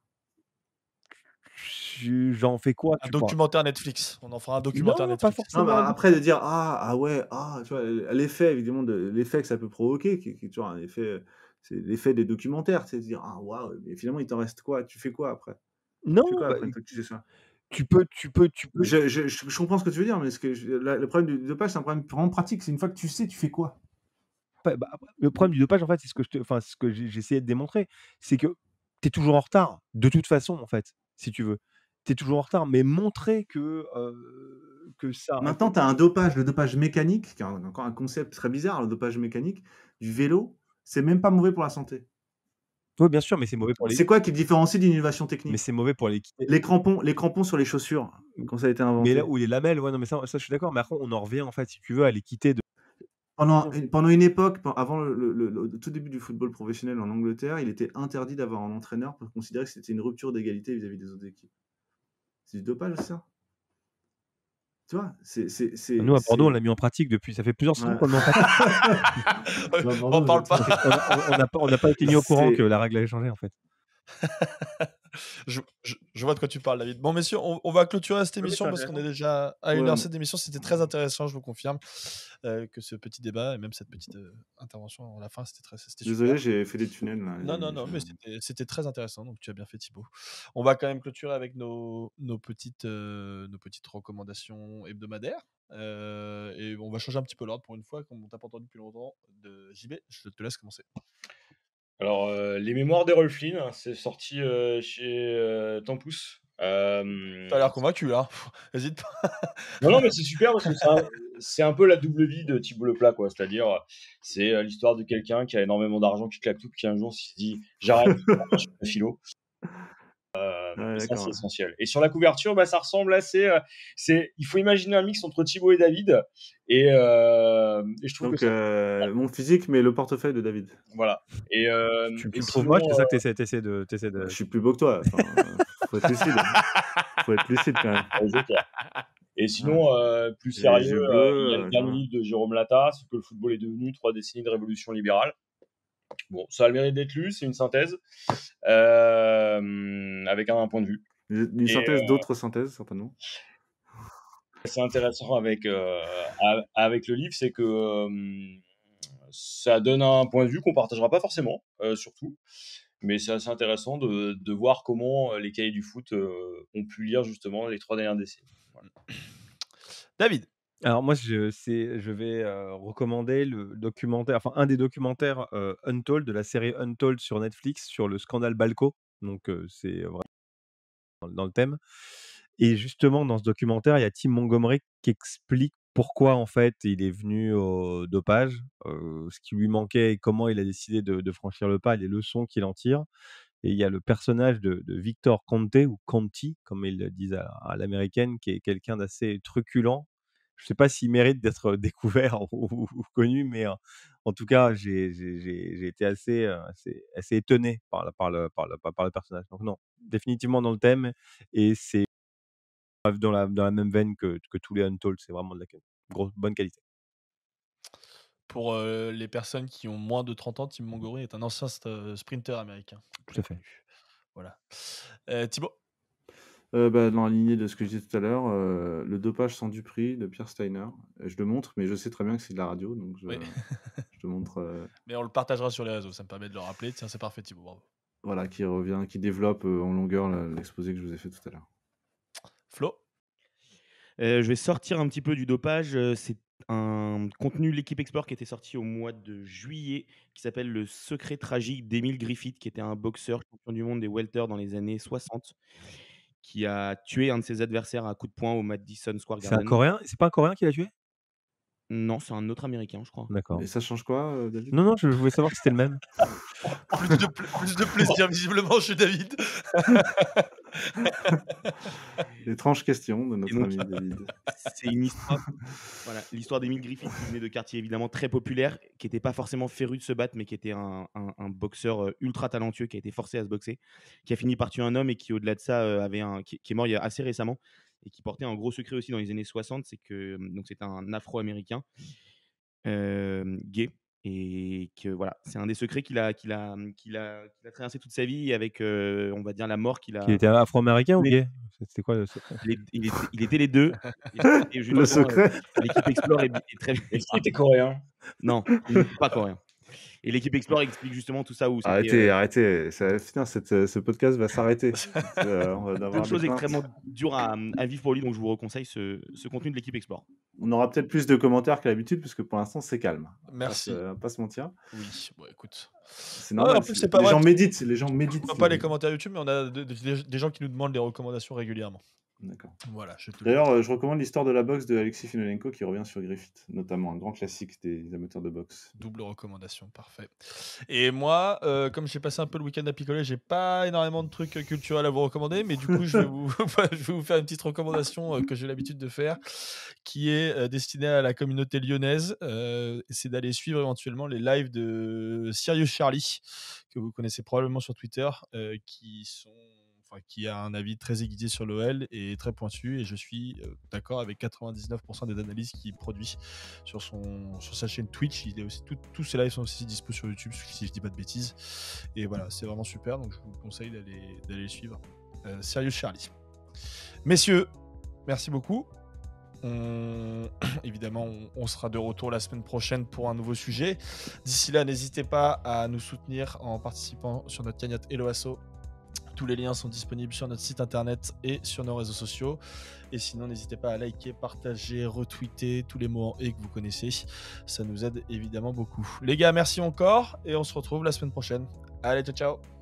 J'en fais quoi, Un tu crois? documentaire Netflix. On en fera un documentaire Non, pas Netflix. Non, mais forcément un doc après de dire: «Ah ouais, ah», tu vois? L'effet évidemment l'effet que ça peut provoquer qui est toujours un effet, c'est l'effet des documentaires, tu sais? De dire: «Ah waouh», mais finalement il t'en reste quoi? Tu fais quoi après? Tu fais non, quoi bah, après une fois que tu sais ça? tu peux Je comprends ce que tu veux dire, mais ce que le problème du dopage, c'est un problème vraiment pratique. C'est une fois que tu sais, tu fais quoi? pas bah, après, le problème du dopage, en fait, c'est ce que j'ai essayé de démontrer, c'est que tu es toujours en retard, de toute façon, en fait, si tu veux. Tu es toujours en retard, mais montrer que ça que Maintenant, tu as un dopage, le dopage mécanique, qui est encore un concept très bizarre, le dopage mécanique du vélo, c'est même pas mauvais pour la santé. ouais, bien sûr, mais c'est mauvais pour C'est quoi qui le différencie d'une innovation mais technique? c'est mauvais pour l'équité. Les crampons sur les chaussures, quand ça a été Mais là inventé. où les lamelles, ouais, non, mais ça, je suis d'accord, mais après, on en revient, en fait, si tu veux, à l'équité de. Pendant une époque, avant le tout début du football professionnel en Angleterre, il était interdit d'avoir un entraîneur pour considérer que c'était une rupture d'égalité vis-à-vis des autres équipes. C'est du dopage, ça? Tu vois? Nous, à Bordeaux, on l'a mis en pratique depuis, ça fait plusieurs saisons Ouais. qu'on le met en pratique. Bah, On Bordeaux, parle vous êtes, pas. On n'a pas été mis au courant que c'est la règle allait changer, en fait. Je vois de quoi tu parles, David. Bon, messieurs, on va clôturer cette Oui, mais c'est émission parce qu'on est intéressant. déjà à une ouais, heure cette émission. C'était très intéressant, je vous confirme, que ce petit débat et même cette petite intervention à la fin, c'était super. désolé, j'ai fait des tunnels là, les Non, non, amis. non, mais c'était très intéressant, donc tu as bien fait, Thibaut. On va quand même clôturer avec nos petites recommandations hebdomadaires. Et on va changer un petit peu l'ordre pour une fois, comme on t'a pas entendu depuis longtemps, de JB. Je te laisse commencer. Alors, les mémoires d'Errol Flynn, hein, c'est sorti chez Tempus. T'as l'air convaincu là. Hésite pas. Non, non, mais c'est super parce que c'est un peu la double vie de Thibaut Leplat, quoi. C'est-à-dire, c'est l'histoire de quelqu'un qui a énormément d'argent, qui claque tout, puis qui un jour se dit j'arrête, je fais la philo. Ouais, Et ça, c'est d'accord. essentiel. Et sur la couverture, bah, ça ressemble assez. Il faut imaginer un mix entre Thibaut et David. Et je trouve que Donc, ça. mon physique, mais le portefeuille de David. Voilà. Et Tu me trouves sinon, moche, c'est ça que t'essaies de Je suis plus beau que toi. Enfin, faut être lucide. Faut être lucide quand même. Joker. Et Ouais. sinon, plus J'ai les sérieux, yeux il y a bleus, le dernier voilà. livre de Jérôme Latta, Ce que le football est devenu, 3 décennies de révolution libérale. Bon, ça a le mérite d'être lu, c'est une synthèse, avec un point de vue. Une Et synthèse d'autres synthèses, certainement. c'est intéressant avec le livre, c'est que ça donne un point de vue qu'on partagera pas forcément, surtout. Mais c'est assez intéressant de voir comment les cahiers du foot ont pu lire justement les 3 dernières décennies. Voilà. David. Alors moi, je vais recommander le documentaire, enfin un des documentaires Untold, de la série Untold sur Netflix sur le scandale Balco. Donc c'est vraiment dans le thème. Et justement, dans ce documentaire, il y a Tim Montgomery qui explique pourquoi en fait il est venu au dopage, ce qui lui manquait et comment il a décidé de franchir le pas, et les leçons qu'il en tire. Et il y a le personnage de Victor Conte, ou Conti, comme ils le disent à l'américaine, qui est quelqu'un d'assez truculent. Je ne sais pas s'il mérite d'être découvert ou connu, mais en tout cas, j'ai été assez étonné par le personnage. Donc non, définitivement dans le thème, et c'est dans la même veine que tous les Untold. C'est vraiment de la bonne qualité. Pour les personnes qui ont moins de 30 ans, Tim Montgomery est un ancien sprinter américain. Tout à fait. Connu. Voilà. Thibaut? Dans la lignée de ce que je disais tout à l'heure, Le dopage sans Dupri de Pierre Steiner. Je le montre, mais je sais très bien que c'est de la radio, donc Oui. je te montre, Mais on le partagera sur les réseaux, ça me permet de le rappeler. Tiens, c'est parfait, Thibaut, bravo. voilà, qui développe en longueur l'exposé que je vous ai fait tout à l'heure. Flo? Je vais sortir un petit peu du dopage. C'est un contenu de l'équipe Export qui était sorti au mois de juillet, qui s'appelle Le secret tragique d'Emile Griffith, qui était un boxeur champion du monde des welter dans les années 60, qui a tué un de ses adversaires à coups de poing au Madison Square C'est un Garden. Coréen? C'est pas un Coréen qui l'a tué? Non, c'est un autre Américain, je crois. D'accord. Et ça change quoi, David? Non, je voulais savoir si c'était le même. Plus de plaisir, visiblement, chez David. Étrange question de Et notre donc, ami David. c'est une histoire, voilà, l'histoire d'Emile Griffith, qui venait de quartiers évidemment très populaires, qui n'était pas forcément féru de se battre, mais qui était un boxeur ultra talentueux, qui a été forcé à se boxer, qui a fini par tuer un homme, et qui, au-delà de ça, qui est mort il y a assez récemment, et qui portait un gros secret aussi dans les années 60, c'est que donc c'est un Afro-Américain gay, et que voilà, c'est un des secrets qu'il a traversé toute sa vie, avec, on va dire, la mort qu'il Qu'il a. était afro-américain ou gay? C'était quoi le secret? Il était les 2, et Le justement, secret? l'équipe Explore est très Est-ce qu'il était coréen? non, il n'était pas coréen, et l'équipe Explore explique justement tout ça, où c'était, Arrêtez, putain, ce podcast va s'arrêter. On va plein de avoir des choses plaintes. extrêmement dures à vivre pour lui, donc je vous conseille ce contenu de l'équipe Explore. On aura peut-être plus de commentaires qu'à l'habitude, parce que pour l'instant, c'est calme. Merci. On va pas se mentir. Oui, bon, écoute. C'est normal. en plus, c'est pas les vrai, gens parce méditent. Les gens méditent. On voit pas les commentaires YouTube, mais on a des gens qui nous demandent les recommandations régulièrement. D'accord. Voilà, je te le dis. D'ailleurs, je recommande l'histoire de la boxe de Alexis Finolenko qui revient sur Griffith, notamment un grand classique des amateurs de boxe. Double recommandation, parfait. Et moi, comme j'ai passé un peu le week-end à picoler, j'ai pas énormément de trucs culturels à vous recommander, mais du coup, je vais vous faire une petite recommandation que j'ai l'habitude de faire, qui est destinée à la communauté lyonnaise. C'est d'aller suivre éventuellement les lives de Sirius Charlie, que vous connaissez probablement sur Twitter, qui a un avis très aiguisé sur l'OL et très pointu, et je suis d'accord avec 99% des analyses qu'il produit sur sa chaîne Twitch. Il est aussi, tous ses lives sont aussi dispo sur YouTube, si je dis pas de bêtises, et voilà, c'est vraiment super, donc je vous conseille d'aller les suivre. Sirius Charlie. Messieurs, merci beaucoup. Évidemment, on sera de retour la semaine prochaine pour un nouveau sujet. D'ici là, n'hésitez pas à nous soutenir en participant sur notre cagnotte Helloasso. Tous les liens sont disponibles sur notre site internet et sur nos réseaux sociaux. Et sinon, n'hésitez pas à liker, partager, retweeter tous les mots en « et » que vous connaissez. Ça nous aide évidemment beaucoup. Les gars, merci encore et on se retrouve la semaine prochaine. Allez, ciao, ciao.